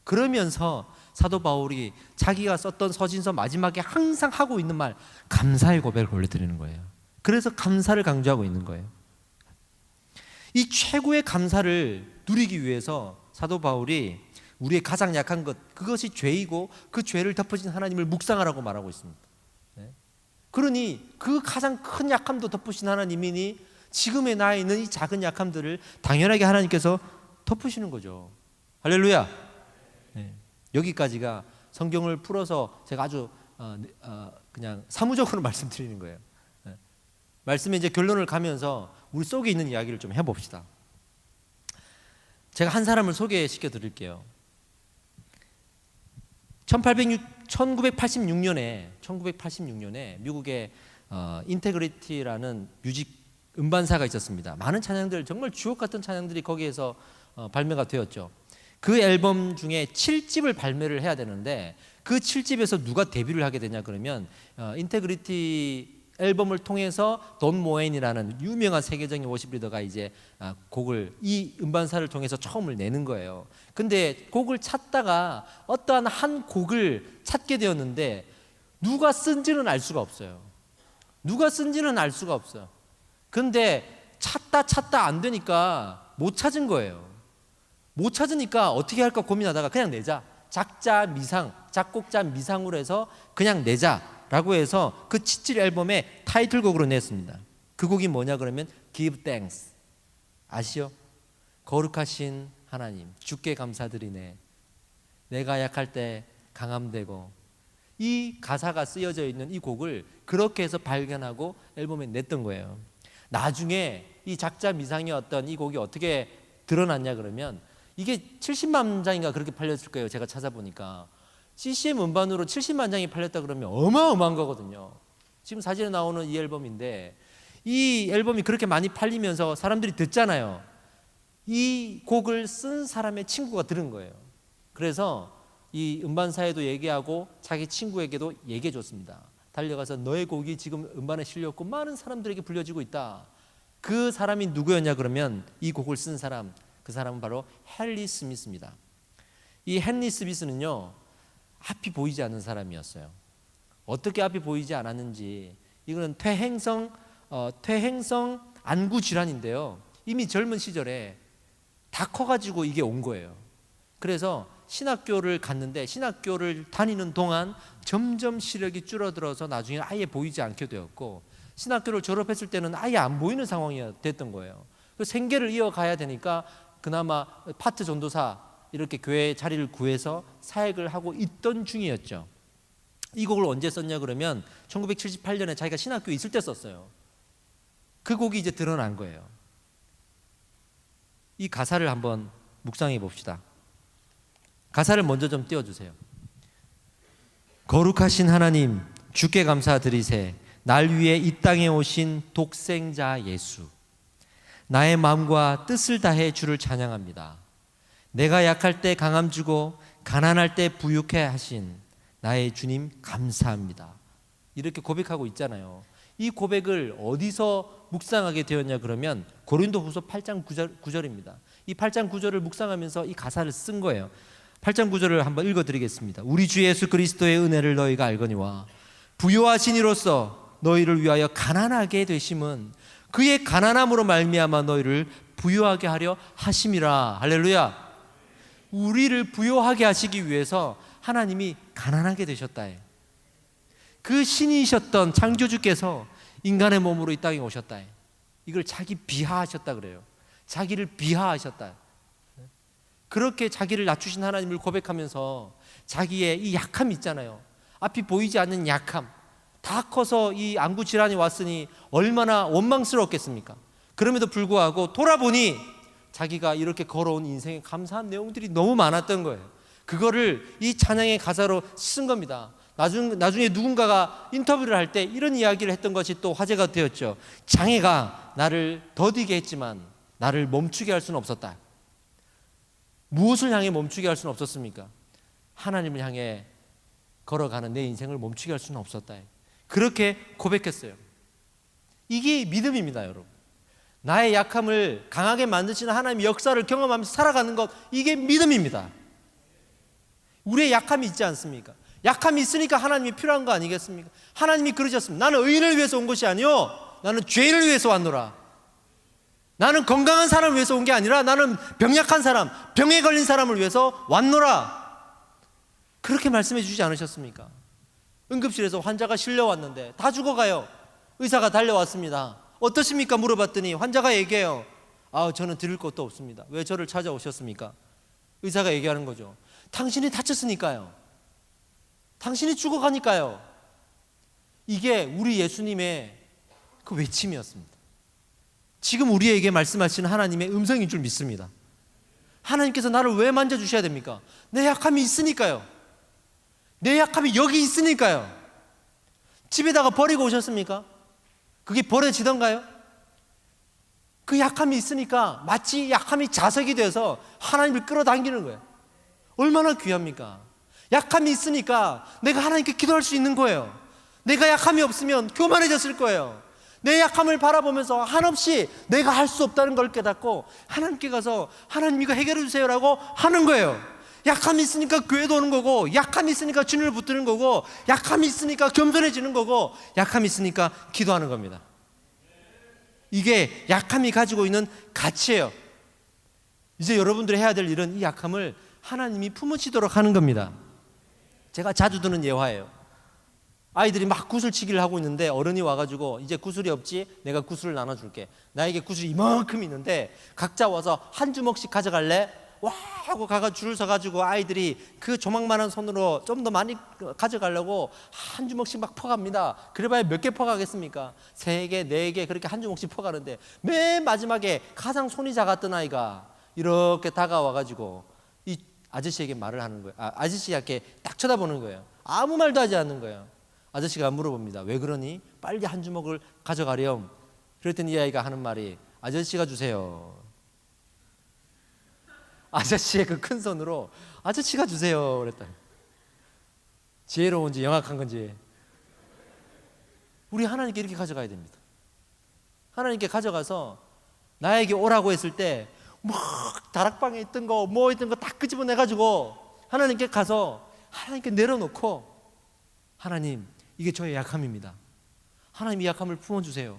그러면서 사도 바울이 자기가 썼던 서신서 마지막에 항상 하고 있는 말, 감사의 고백을 올려드리는 거예요. 그래서 감사를 강조하고 있는 거예요. 이 최고의 감사를 누리기 위해서 사도 바울이 우리의 가장 약한 것, 그것이 죄이고 그 죄를 덮으신 하나님을 묵상하라고 말하고 있습니다. 그러니 그 가장 큰 약함도 덮으신 하나님이니 지금의 나에 있는 이 작은 약함들을 당연하게 하나님께서 덮으시는 거죠. 할렐루야. 여기까지가 성경을 풀어서 제가 아주 그냥 사무적으로 말씀드리는 거예요. 말씀의 이제 결론을 가면서 우리 속에 있는 이야기를 좀 해봅시다. 제가 한 사람을 소개시켜 드릴게요. 1986년에 미국의 인테그리티라는 뮤직 음반사가 있었습니다. 많은 찬양들, 정말 주옥 같은 찬양들이 거기에서 발매가 되었죠. 그 앨범 중에 7집을 발매를 해야 되는데 그 7집에서 누가 데뷔를 하게 되냐 그러면 인테그리티 앨범을 통해서 돈 모엔이라는 유명한 세계적인 워십 리더가 이제 곡을 이 음반사를 통해서 처음을 내는 거예요. 근데 곡을 찾다가 어떠한 한 곡을 찾게 되었는데 누가 쓴지는 알 수가 없어요. 근데 찾다 안 되니까 못 찾은 거예요. 못 찾으니까 어떻게 할까 고민하다가 그냥 내자. 작곡자 미상으로 해서 그냥 내자라고 해서 그 7집 앨범의 타이틀곡으로 냈습니다. 그 곡이 뭐냐 그러면 Give Thanks. 아시죠? 거룩하신 하나님, 주께 감사드리네. 내가 약할 때 강함되고. 이 가사가 쓰여져 있는 이 곡을 그렇게 해서 발견하고 앨범에 냈던 거예요. 나중에 이 작자 미상이었던 이 곡이 어떻게 드러났냐 그러면 이게 70만 장인가 그렇게 팔렸을 거예요. 제가 찾아보니까 CCM 음반으로 70만 장이 팔렸다 그러면 어마어마한 거거든요. 지금 사진에 나오는 이 앨범인데 이 앨범이 그렇게 많이 팔리면서 사람들이 듣잖아요. 이 곡을 쓴 사람의 친구가 들은 거예요. 그래서 이 음반사에도 얘기하고 자기 친구에게도 얘기해 줬습니다. 달려가서 너의 곡이 지금 음반에 실렸고 많은 사람들에게 불려지고 있다. 그 사람이 누구였냐 그러면 이 곡을 쓴 사람, 그 사람은 바로 헨리 스미스입니다. 이 헨리 스미스는요 앞이 보이지 않는 사람이었어요. 어떻게 앞이 보이지 않았는지 이거는 퇴행성 안구 질환인데요. 이미 젊은 시절에 다 커가지고 이게 온 거예요. 그래서 신학교를 갔는데 신학교를 다니는 동안 점점 시력이 줄어들어서 나중에 아예 보이지 않게 되었고 신학교를 졸업했을 때는 아예 안 보이는 상황이 됐던 거예요. 생계를 이어가야 되니까 그나마 파트 전도사 이렇게 교회에 자리를 구해서 사역을 하고 있던 중이었죠. 이 곡을 언제 썼냐 그러면 1978년에 자기가 신학교에 있을 때 썼어요. 그 곡이 이제 드러난 거예요. 이 가사를 한번 묵상해 봅시다. 가사를 먼저 좀 띄워주세요. 거룩하신 하나님 주께 감사드리세. 날 위해 이 땅에 오신 독생자 예수. 나의 마음과 뜻을 다해 주를 찬양합니다. 내가 약할 때 강함 주고 가난할 때 부유케 하신 나의 주님 감사합니다. 이렇게 고백하고 있잖아요. 이 고백을 어디서 묵상하게 되었냐 그러면 고린도후서 8장 9절입니다. 이 8장 9절을 묵상하면서 이 가사를 쓴 거예요. 8장 9절을 한번 읽어드리겠습니다. 우리 주 예수 그리스도의 은혜를 너희가 알거니와 부요하신 이로써 너희를 위하여 가난하게 되심은 그의 가난함으로 말미암아 너희를 부요하게 하려 하심이라. 할렐루야. 우리를 부요하게 하시기 위해서 하나님이 가난하게 되셨다. 그 신이셨던 창조주께서 인간의 몸으로 이 땅에 오셨다. 이걸 자기 비하하셨다 그래요. 자기를 비하하셨다. 그렇게 자기를 낮추신 하나님을 고백하면서 자기의 이 약함이 있잖아요. 앞이 보이지 않는 약함, 다 커서 이 안구 질환이 왔으니 얼마나 원망스러웠겠습니까? 그럼에도 불구하고 돌아보니 자기가 이렇게 걸어온 인생에 감사한 내용들이 너무 많았던 거예요. 그거를 이 찬양의 가사로 쓴 겁니다. 나중에 누군가가 인터뷰를 할 때 이런 이야기를 했던 것이 또 화제가 되었죠. 장애가 나를 더디게 했지만 나를 멈추게 할 수는 없었다. 무엇을 향해 멈추게 할 수는 없었습니까? 하나님을 향해 걸어가는 내 인생을 멈추게 할 수는 없었다. 그렇게 고백했어요. 이게 믿음입니다, 여러분. 나의 약함을 강하게 만드시는 하나님의 역사를 경험하면서 살아가는 것, 이게 믿음입니다. 우리의 약함이 있지 않습니까? 약함이 있으니까 하나님이 필요한 거 아니겠습니까? 하나님이 그러셨습니다. 나는 의인을 위해서 온 것이 아니요 나는 죄인을 위해서 왔노라. 나는 건강한 사람을 위해서 온 게 아니라 나는 병약한 사람, 병에 걸린 사람을 위해서 왔노라. 그렇게 말씀해 주시지 않으셨습니까? 응급실에서 환자가 실려왔는데 다 죽어가요. 의사가 달려왔습니다. 어떠십니까? 물어봤더니 환자가 얘기해요. 저는 드릴 것도 없습니다. 왜 저를 찾아오셨습니까? 의사가 얘기하는 거죠. 당신이 다쳤으니까요. 당신이 죽어가니까요. 이게 우리 예수님의 그 외침이었습니다. 지금 우리에게 말씀하시는 하나님의 음성인 줄 믿습니다. 하나님께서 나를 왜 만져주셔야 됩니까? 내 약함이 있으니까요. 내 약함이 여기 있으니까요. 집에다가 버리고 오셨습니까? 그게 버려지던가요? 그 약함이 있으니까 마치 약함이 자석이 돼서 하나님을 끌어당기는 거예요. 얼마나 귀합니까? 약함이 있으니까 내가 하나님께 기도할 수 있는 거예요. 내가 약함이 없으면 교만해졌을 거예요. 내 약함을 바라보면서 한없이 내가 할 수 없다는 걸 깨닫고 하나님께 가서 하나님 이거 해결해 주세요라고 하는 거예요. 약함이 있으니까 교회도 오는 거고, 약함이 있으니까 주님을 붙드는 거고, 약함이 있으니까 겸손해지는 거고, 약함이 있으니까 기도하는 겁니다. 이게 약함이 가지고 있는 가치예요. 이제 여러분들이 해야 될 일은 이 약함을 하나님이 품으시도록 하는 겁니다. 제가 자주 드는 예화예요. 아이들이 막 구슬치기를 하고 있는데 어른이 와가지고 이제 구슬이 없지? 내가 구슬을 나눠줄게. 나에게 구슬이 이만큼 있는데 각자 와서 한 주먹씩 가져갈래? 와 하고 줄을 서가지고 아이들이 그 조망만한 손으로 좀 더 많이 가져가려고 한 주먹씩 막 퍼갑니다. 그래봐야 몇 개 퍼가겠습니까? 3개, 4개 그렇게 한 주먹씩 퍼가는데 맨 마지막에 가장 손이 작았던 아이가 이렇게 다가와가지고 이 아저씨에게 말을 하는 거예요. 아저씨에게 딱 쳐다보는 거예요. 아무 말도 하지 않는 거예요. 아저씨가 물어봅니다. 왜 그러니? 빨리 한 주먹을 가져가렴. 그랬더니 이 아이가 하는 말이 아저씨가 주세요. 아저씨의 그 큰 손으로 아저씨가 주세요 그랬더니 지혜로운지 영악한 건지 우리 하나님께 이렇게 가져가야 됩니다. 하나님께 가져가서 나에게 오라고 했을 때 막 다락방에 있던 거 뭐 있던 거 다 끄집어내가지고 하나님께 가서 하나님께 내려놓고 하나님 이게 저의 약함입니다. 하나님 이 약함을 품어주세요.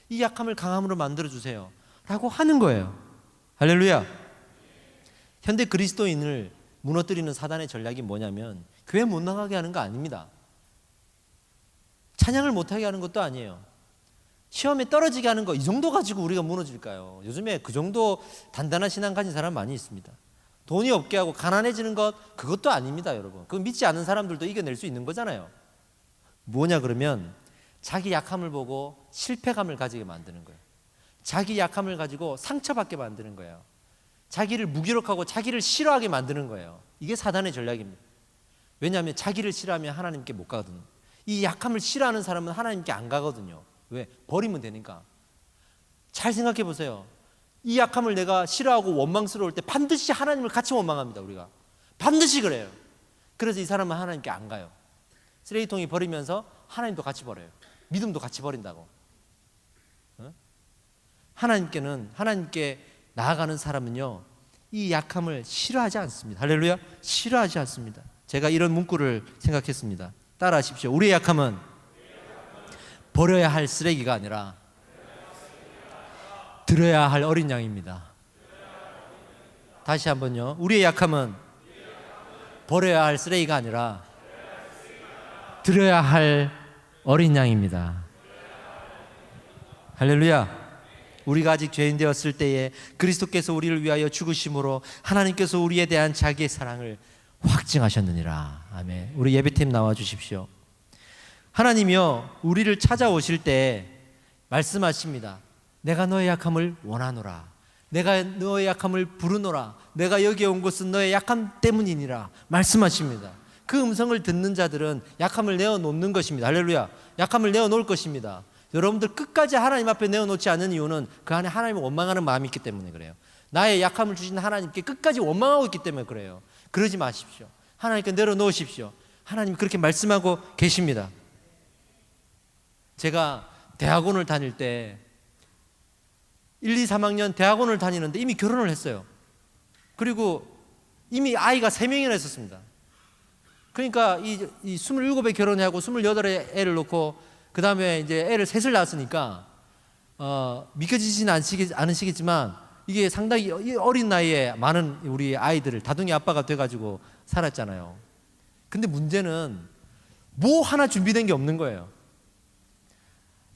이 약함을 강함으로 만들어주세요 라고 하는 거예요. 할렐루야. 현대 그리스도인을 무너뜨리는 사단의 전략이 뭐냐면 교회 못 나가게 하는 거 아닙니다. 찬양을 못하게 하는 것도 아니에요. 시험에 떨어지게 하는 거 이 정도 가지고 우리가 무너질까요? 요즘에 그 정도 단단한 신앙 가진 사람 많이 있습니다. 돈이 없게 하고 가난해지는 것 그것도 아닙니다, 여러분. 그거 믿지 않는 사람들도 이겨낼 수 있는 거잖아요. 뭐냐 그러면 자기 약함을 보고 실패감을 가지게 만드는 거예요. 자기 약함을 가지고 상처받게 만드는 거예요. 자기를 무기력하고 자기를 싫어하게 만드는 거예요. 이게 사단의 전략입니다. 왜냐하면 자기를 싫어하면 하나님께 못 가거든요. 이 약함을 싫어하는 사람은 하나님께 안 가거든요. 왜? 버리면 되니까. 잘 생각해 보세요. 이 약함을 내가 싫어하고 원망스러울 때 반드시 하나님을 같이 원망합니다. 우리가 반드시 그래요. 그래서 이 사람은 하나님께 안 가요. 쓰레기통이 버리면서 하나님도 같이 버려요. 믿음도 같이 버린다고. 하나님께 나아가는 사람은요, 이 약함을 싫어하지 않습니다. 할렐루야. 싫어하지 않습니다. 제가 이런 문구를 생각했습니다. 따라하십시오. 우리의 약함은 버려야 할 쓰레기가 아니라 들어야 할 어린 양입니다. 다시 한번요. 우리의 약함은 버려야 할 쓰레기가 아니라 들어야 할 어린 양입니다. 할렐루야. 우리가 아직 죄인 되었을 때에 그리스도께서 우리를 위하여 죽으심으로 하나님께서 우리에 대한 자기의 사랑을 확증하셨느니라. 아멘. 우리 예배팀 나와 주십시오. 하나님이요, 우리를 찾아오실 때 말씀하십니다. 내가 너의 약함을 원하노라. 내가 너의 약함을 부르노라. 내가 여기에 온 것은 너의 약함 때문이니라 말씀하십니다. 그 음성을 듣는 자들은 약함을 내어놓는 것입니다. 할렐루야. 약함을 내어놓을 것입니다. 여러분들 끝까지 하나님 앞에 내어놓지 않는 이유는 그 안에 하나님을 원망하는 마음이 있기 때문에 그래요. 나의 약함을 주신 하나님께 끝까지 원망하고 있기 때문에 그래요. 그러지 마십시오. 하나님께 내려놓으십시오. 하나님이 그렇게 말씀하고 계십니다. 제가 대학원을 다닐 때 1, 2, 3학년 대학원을 다니는데 이미 결혼을 했어요. 그리고 이미 아이가 3명이나 있었습니다. 그러니까 이 27에 결혼하고 28에 애를 놓고 그 다음에 이제 애를 셋을 낳았으니까 믿겨지지는 않으시겠지만 이게 상당히 어린 나이에 많은 우리 아이들을 다둥이 아빠가 돼가지고 살았잖아요. 근데 문제는 뭐 하나 준비된 게 없는 거예요.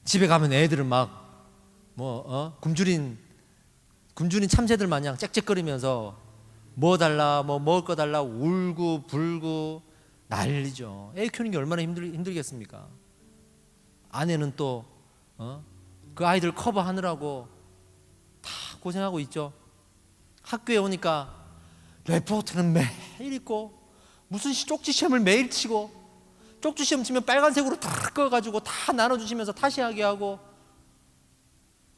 집에 가면 애들은 막 굶주린 참새들 마냥 짹짹거리면서 뭐 달라, 뭐 먹을 거 달라 울고 불고 난리죠. 애 키우는 게 얼마나 힘들겠습니까? 아내는 또 그 아이들 커버하느라고 다 고생하고 있죠. 학교에 오니까 레포트는 매일 있고 무슨 쪽지 시험을 매일 치고 쪽지 시험 치면 빨간색으로 다 꺼가지고 다 나눠주시면서 다시 하게 하고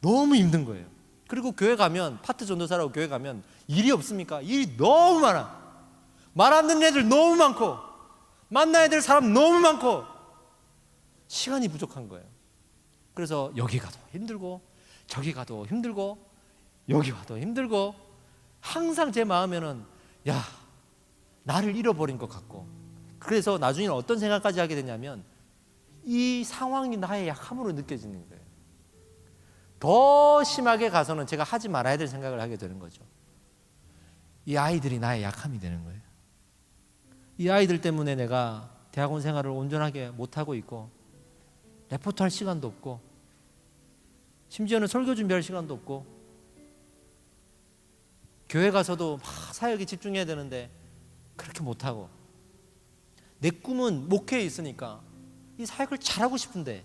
너무 힘든 거예요. 그리고 교회 가면 파트 전도사라고 교회 가면 일이 없습니까? 일이 너무 많아. 말 안 듣는 애들 너무 많고 만나야 될 사람 너무 많고 시간이 부족한 거예요. 그래서 여기 가도 힘들고 저기 가도 힘들고 여기 와도 힘들고 항상 제 마음에는 야, 나를 잃어버린 것 같고 그래서 나중에는 어떤 생각까지 하게 되냐면 이 상황이 나의 약함으로 느껴지는 거예요. 더 심하게 가서는 제가 하지 말아야 될 생각을 하게 되는 거죠. 이 아이들이 나의 약함이 되는 거예요. 이 아이들 때문에 내가 대학원 생활을 온전하게 못하고 있고 레포트 할 시간도 없고 심지어는 설교 준비할 시간도 없고 교회 가서도 막 사역에 집중해야 되는데 그렇게 못하고 내 꿈은 목회에 있으니까 이 사역을 잘하고 싶은데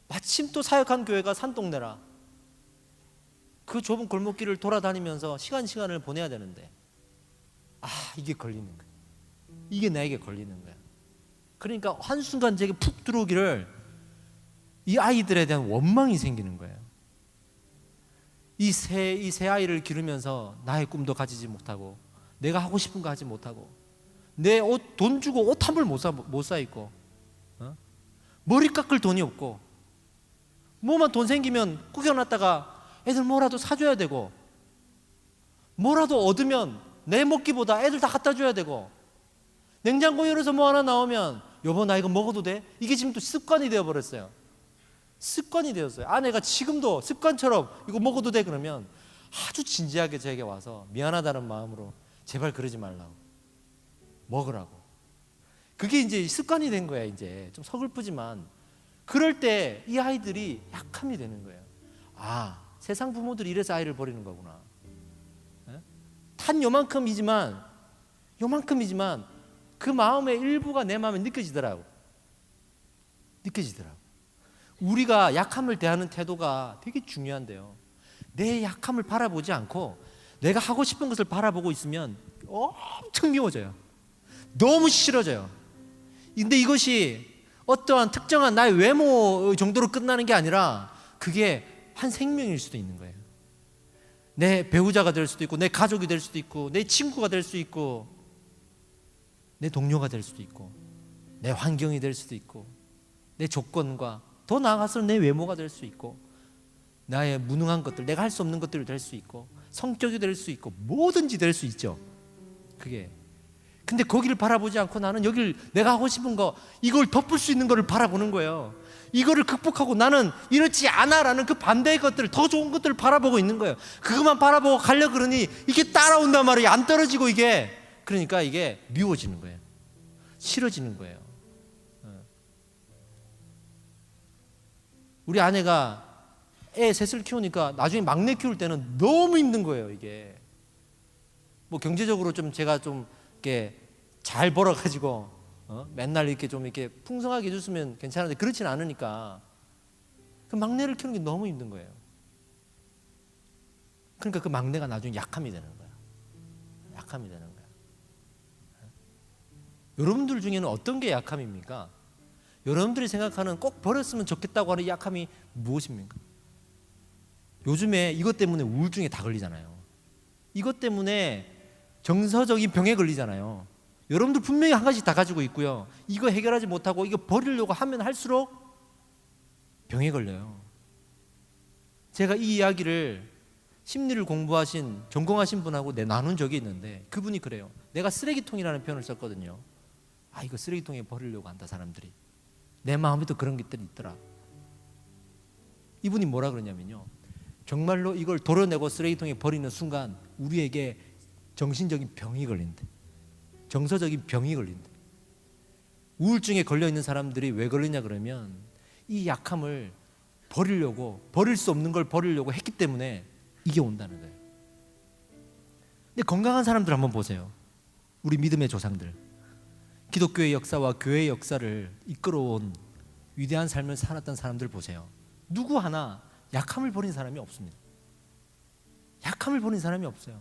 마침 또 사역한 교회가 산동네라 그 좁은 골목길을 돌아다니면서 시간을 보내야 되는데 이게 걸리는 거야. 이게 나에게 걸리는 거야. 그러니까 한순간 제게 푹 들어오기를 이 아이들에 대한 원망이 생기는 거예요. 이 세 아이를 기르면서 나의 꿈도 가지지 못하고 내가 하고 싶은 거 하지 못하고 내 옷 돈 주고 옷 한 벌 못 사 입고 머리 깎을 돈이 없고 뭐만 돈 생기면 구겨놨다가 애들 뭐라도 사줘야 되고 뭐라도 얻으면 내 먹기보다 애들 다 갖다 줘야 되고 냉장고 열어서 뭐 하나 나오면 여보 나 이거 먹어도 돼? 이게 지금 또 습관이 되어버렸어요. 습관이 되었어요. 아내가 지금도 습관처럼 이거 먹어도 돼? 그러면 아주 진지하게 저에게 와서 미안하다는 마음으로 제발 그러지 말라고 먹으라고. 그게 이제 습관이 된 거야. 이제 좀 서글프지만 그럴 때 이 아이들이 약함이 되는 거예요. 세상 부모들이 이래서 아이를 버리는 거구나. 탄 요만큼이지만 그 마음의 일부가 내 마음에 느껴지더라고. 우리가 약함을 대하는 태도가 되게 중요한데요. 내 약함을 바라보지 않고 내가 하고 싶은 것을 바라보고 있으면 엄청 미워져요. 너무 싫어져요. 근데 이것이 어떠한 특정한 나의 외모 정도로 끝나는 게 아니라 그게 한 생명일 수도 있는 거예요. 내 배우자가 될 수도 있고 내 가족이 될 수도 있고 내 친구가 될 수 있고 내 동료가 될 수도 있고 내 환경이 될 수도 있고, 내 조건과 더 나아가서 내 외모가 될 수 있고, 나의 무능한 것들, 내가 할 수 없는 것들이 될 수 있고, 성격이 될 수 있고, 뭐든지 될 수 있죠. 그게. 근데 거기를 바라보지 않고 나는 여길 내가 하고 싶은 거, 이걸 덮을 수 있는 거를 바라보는 거예요. 이거를 극복하고 나는 이렇지 않아라는 그 반대의 것들, 더 좋은 것들을 바라보고 있는 거예요. 그것만 바라보고 가려 그러니 이게 따라온단 말이에요. 안 떨어지고 이게. 그러니까 이게 미워지는 거예요. 싫어지는 거예요. 우리 아내가 애 셋을 키우니까 나중에 막내 키울 때는 너무 힘든 거예요. 이게 뭐 경제적으로 좀 제가 좀 이렇게 잘 벌어가지고 맨날 이렇게 좀 이렇게 풍성하게 해줬으면 괜찮은데 그렇진 않으니까 그 막내를 키우는 게 너무 힘든 거예요. 그러니까 그 막내가 나중에 약함이 되는 거야. 약함이 되는 거야. 여러분들 중에는 어떤 게 약함입니까? 여러분들이 생각하는 꼭 버렸으면 좋겠다고 하는 약함이 무엇입니까? 요즘에 이것 때문에 우울증에 다 걸리잖아요. 이것 때문에 정서적인 병에 걸리잖아요. 여러분들 분명히 한 가지 다 가지고 있고요. 이거 해결하지 못하고 이거 버리려고 하면 할수록 병에 걸려요. 제가 이 이야기를 심리를 공부하신 전공하신 분하고 나눈 적이 있는데 그분이 그래요. 내가 쓰레기통이라는 표현을 썼거든요. 아, 이거 쓰레기통에 버리려고 한다 사람들이. 내 마음에도 그런 것들이 있더라. 이분이 뭐라 그러냐면요, 정말로 이걸 도려내고 쓰레기통에 버리는 순간 우리에게 정신적인 병이 걸린대. 정서적인 병이 걸린대. 우울증에 걸려있는 사람들이 왜 걸리냐 그러면 이 약함을 버리려고, 버릴 수 없는 걸 버리려고 했기 때문에 이게 온다는 거예요. 근데 건강한 사람들 한번 보세요. 우리 믿음의 조상들, 기독교의 역사와 교회의 역사를 이끌어온 위대한 삶을 살았던 사람들 보세요. 누구 하나 약함을 버린 사람이 없습니다. 약함을 버린 사람이 없어요.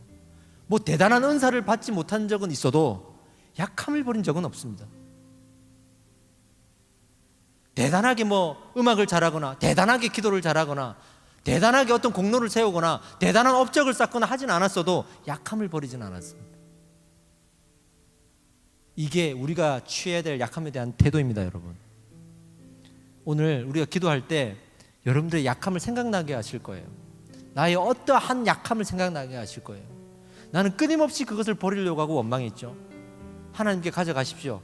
뭐 대단한 은사를 받지 못한 적은 있어도 약함을 버린 적은 없습니다. 대단하게 뭐 음악을 잘하거나 대단하게 기도를 잘하거나 대단하게 어떤 공로를 세우거나 대단한 업적을 쌓거나 하진 않았어도 약함을 버리진 않았습니다. 이게 우리가 취해야 될 약함에 대한 태도입니다, 여러분. 오늘 우리가 기도할 때 여러분들의 약함을 생각나게 하실 거예요. 나의 어떠한 약함을 생각나게 하실 거예요. 나는 끊임없이 그것을 버리려고 하고 원망했죠. 하나님께 가져가십시오.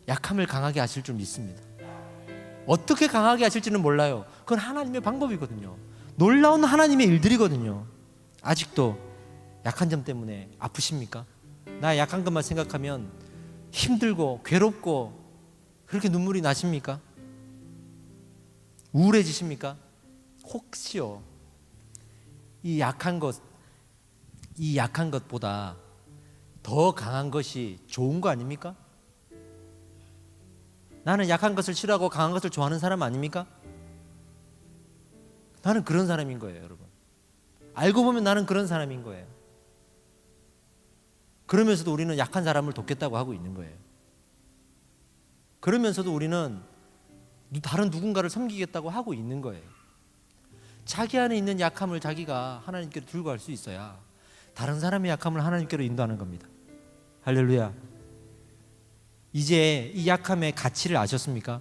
약함을 강하게 하실 줄 믿습니다. 어떻게 강하게 하실지는 몰라요. 그건 하나님의 방법이거든요. 놀라운 하나님의 일들이거든요. 아직도 약한 점 때문에 아프십니까? 나의 약한 것만 생각하면 힘들고 괴롭고 그렇게 눈물이 나십니까? 우울해지십니까? 혹시요, 이 약한 것보다 더 강한 것이 좋은 거 아닙니까? 나는 약한 것을 싫어하고 강한 것을 좋아하는 사람 아닙니까? 나는 그런 사람인 거예요, 여러분. 알고 보면 나는 그런 사람인 거예요. 그러면서도 우리는 약한 사람을 돕겠다고 하고 있는 거예요. 그러면서도 우리는 다른 누군가를 섬기겠다고 하고 있는 거예요. 자기 안에 있는 약함을 자기가 하나님께로 들고 갈 수 있어야 다른 사람의 약함을 하나님께로 인도하는 겁니다. 할렐루야. 이제 이 약함의 가치를 아셨습니까?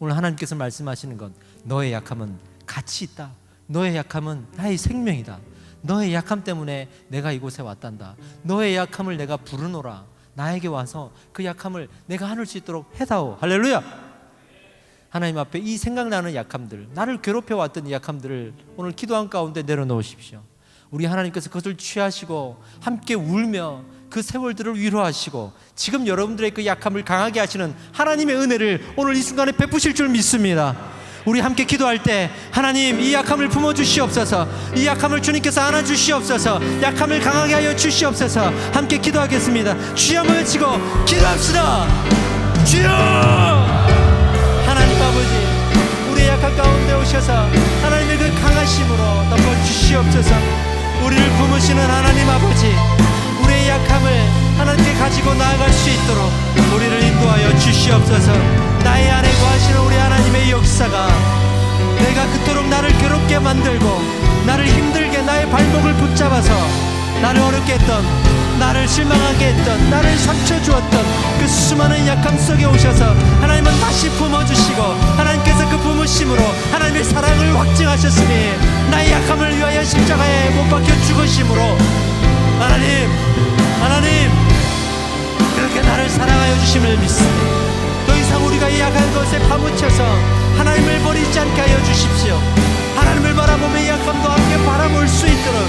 오늘 하나님께서 말씀하시는 건 너의 약함은 가치 있다. 너의 약함은 나의 생명이다. 너의 약함 때문에 내가 이곳에 왔단다. 너의 약함을 내가 부르노라. 나에게 와서 그 약함을 내가 하늘 수 있도록 해다오. 할렐루야. 하나님 앞에 이 생각나는 약함들, 나를 괴롭혀왔던 이 약함들을 오늘 기도한 가운데 내려놓으십시오. 우리 하나님께서 그것을 취하시고 함께 울며 그 세월들을 위로하시고 지금 여러분들의 그 약함을 강하게 하시는 하나님의 은혜를 오늘 이 순간에 베푸실 줄 믿습니다. 우리 함께 기도할 때 하나님, 이 약함을 품어주시옵소서. 이 약함을 주님께서 안아주시옵소서. 약함을 강하게 하여 주시옵소서. 함께 기도하겠습니다. 주여 모여치고 기도합시다. 주여! 하나님 아버지, 우리의 약한 가운데 오셔서 하나님의 그 강하심으로 덮어주시옵소서. 우리를 품으시는 하나님 아버지, 우리의 약함을 하나님께 가지고 나아갈 수 있도록 우리를 인도하여 주시옵소서. 나의 안에 거하시는 우리 하나님의 역사가 내가 그토록 나를 괴롭게 만들고 나를 힘들게 나의 발목을 붙잡아서 나를 어렵게 했던, 나를 실망하게 했던, 나를 상처 주었던 그 수많은 약함 속에 오셔서 하나님은 다시 품어주시고, 하나님께서 그 부으심으로 하나님의 사랑을 확증하셨으니, 나의 약함을 위하여 십자가에 못 박혀 죽으심으로 하나님 그렇게 나를 사랑하여 주심을 믿습니다. 더 이상 우리가 이 약한 것에 파묻혀서 하나님을 버리지 않게 하여 주십시오. 하나님을 바라보며 이 약함도 함께 바라볼 수 있도록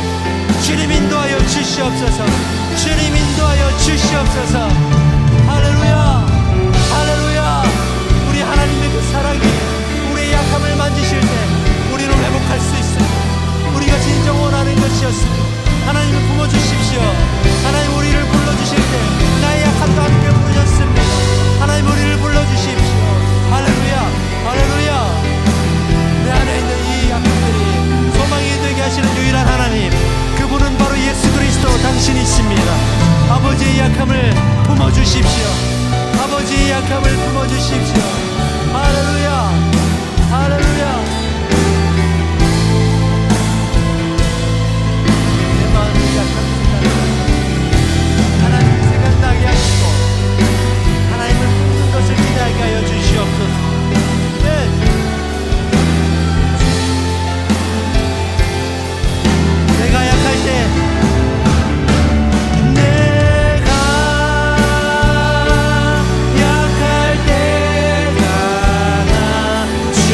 주님 인도하여 주시옵소서. 주님 인도하여 주시옵소서. 할렐루야, 할렐루야. 우리 하나님의 그 사랑이 우리의 약함을 만지실 때 우리는 회복할 수 있습니다. 우리가 진정 원하는 것이었습니다. 하나님을 품어주십시오. 하나님 우리를 불러주실 때 나의 약함도 함께 부르셨습니다. 하나님 우리를 불러주십시오. 할렐루야, 할렐루야. 내 안에 있는 이 약함들이 소망이 되게 하시는 유일한 하나님, 그분은 바로 예수 그리스도 당신이십니다. 아버지의 약함을 품어주십시오. 아버지의 약함을 품어주십시오. 할렐루야, 할렐루야. 내 마음이 약합니다. 하나님 생각나게 하시고 하나님을 품는 것을 기대하게 하여 주시옵소서. 내가 약할 때, 내가 약할 때 안아주고,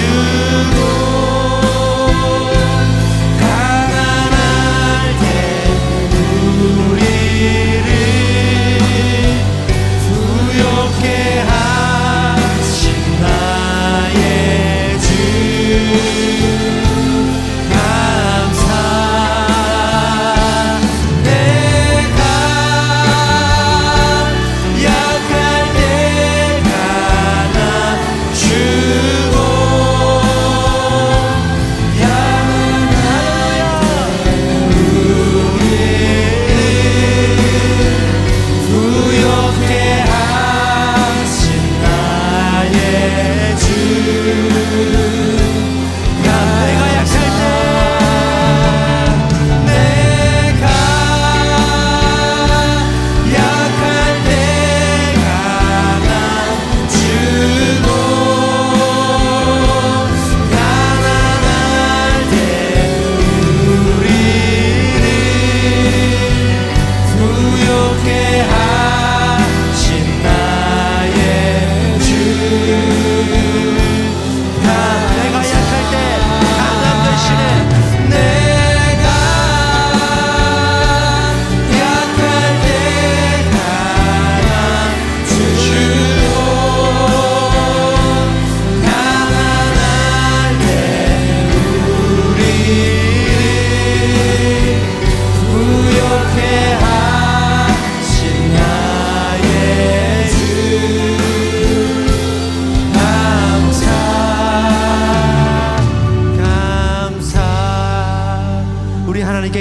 가난할 때 우리를 부욕해 하신 나의 주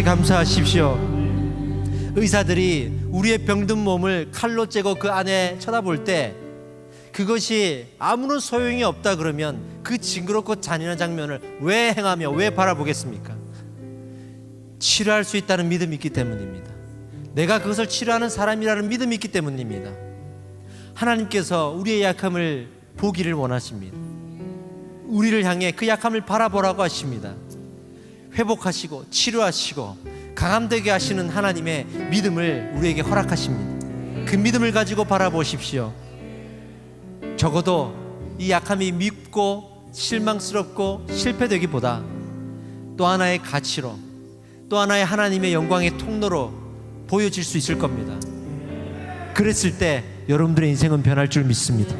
감사하십시오. 의사들이 우리의 병든 몸을 칼로 째고 그 안에 쳐다볼 때 그것이 아무런 소용이 없다 그러면 그 징그럽고 잔인한 장면을 왜 행하며 왜 바라보겠습니까? 치료할 수 있다는 믿음이 있기 때문입니다. 내가 그것을 치료하는 사람이라는 믿음이 있기 때문입니다. 하나님께서 우리의 약함을 보기를 원하십니다. 우리를 향해 그 약함을 바라보라고 하십니다. 회복하시고 치료하시고 강함되게 하시는 하나님의 믿음을 우리에게 허락하십니다. 그 믿음을 가지고 바라보십시오. 적어도 이 약함이 밉고 실망스럽고 실패되기보다 또 하나의 가치로, 또 하나의 하나님의 영광의 통로로 보여질 수 있을 겁니다. 그랬을 때 여러분들의 인생은 변할 줄 믿습니다.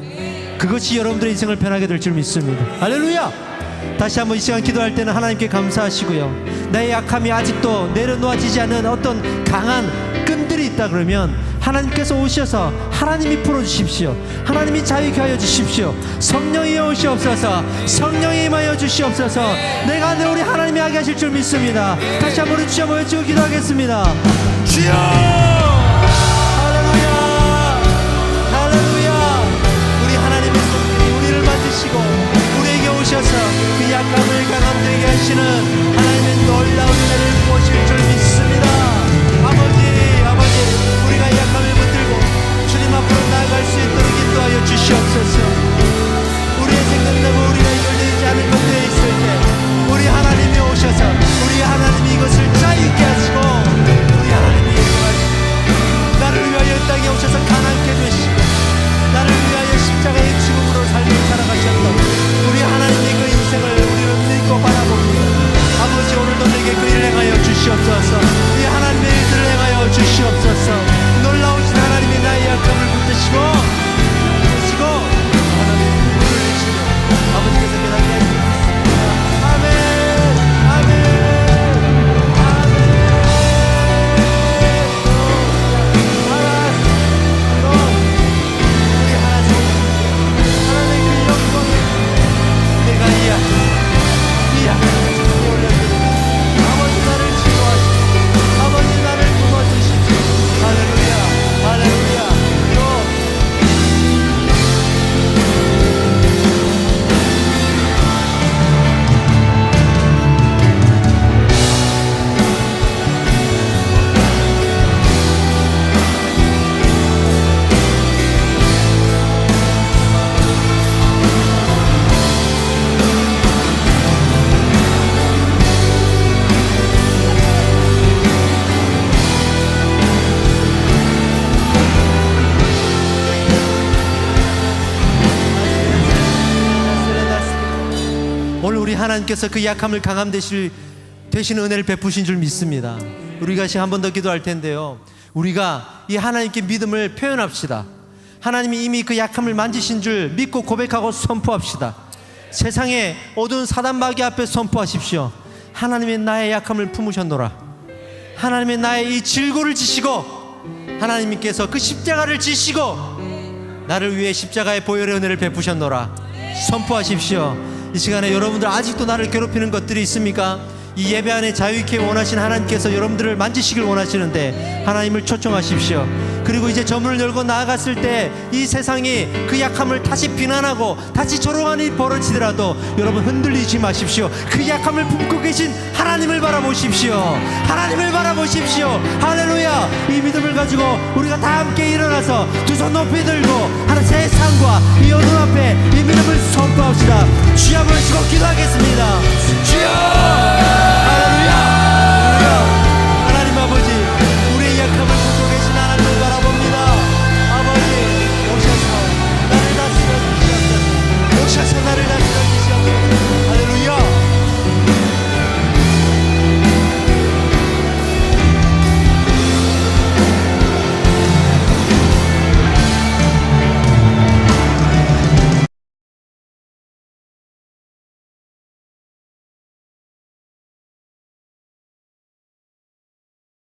그것이 여러분들의 인생을 변하게 될 줄 믿습니다. 할렐루야! 다시 한번 이 시간 기도할 때는 하나님께 감사하시고요, 나의 약함이 아직도 내려놓아지지 않은 어떤 강한 끈들이 있다 그러면 하나님께서 오셔서 하나님이 풀어주십시오. 하나님이 자유케 하여 주십시오. 성령이 오시옵소서. 성령이 임하여 주시옵소서. 내가 안에 우리 하나님이 하게 하실 줄 믿습니다. 다시 한번 우리 주여 모여주고 기도하겠습니다. 주여! 할렐루야! 할렐루야! 우리 하나님의 손길이 우리를 만지시고 우리에게 오셔서 그 약함을 강함되게 하시는 하나님의 놀라운 은혜를 보실 줄 믿습니다. 아버지 오늘 우리 하나님께서 그 약함을 강함 되시는 은혜를 베푸신 줄 믿습니다. 우리가 한 번 더 기도할 텐데요, 우리가 이 하나님께 믿음을 표현합시다. 하나님이 이미 그 약함을 만지신 줄 믿고 고백하고 선포합시다. 세상의 어두운 사단 마귀 앞에 선포하십시오. 하나님의 나의 약함을 품으셨노라. 하나님의 나의 이 질고를 지시고, 하나님께서 그 십자가를 지시고 나를 위해 십자가의 보혈의 은혜를 베푸셨노라. 선포하십시오. 이 시간에 여러분들 아직도 나를 괴롭히는 것들이 있습니까? 이 예배 안에 자유있게 원하신 하나님께서 여러분들을 만지시길 원하시는데 하나님을 초청하십시오. 그리고 이제 저문을 열고 나아갔을 때 이 세상이 그 약함을 다시 비난하고 다시 조롱하는 일이 벌어지더라도 여러분 흔들리지 마십시오. 그 약함을 품고 계신 하나님을 바라보십시오. 하나님을 바라보십시오. 할렐루야. 이 믿음을 가지고 우리가 다 함께 일어나서 두 손 높이 들고 하나 세상과 이 어둠 앞에 이 믿음을 선포합시다. 주여 부르시고 기도하겠습니다. 주여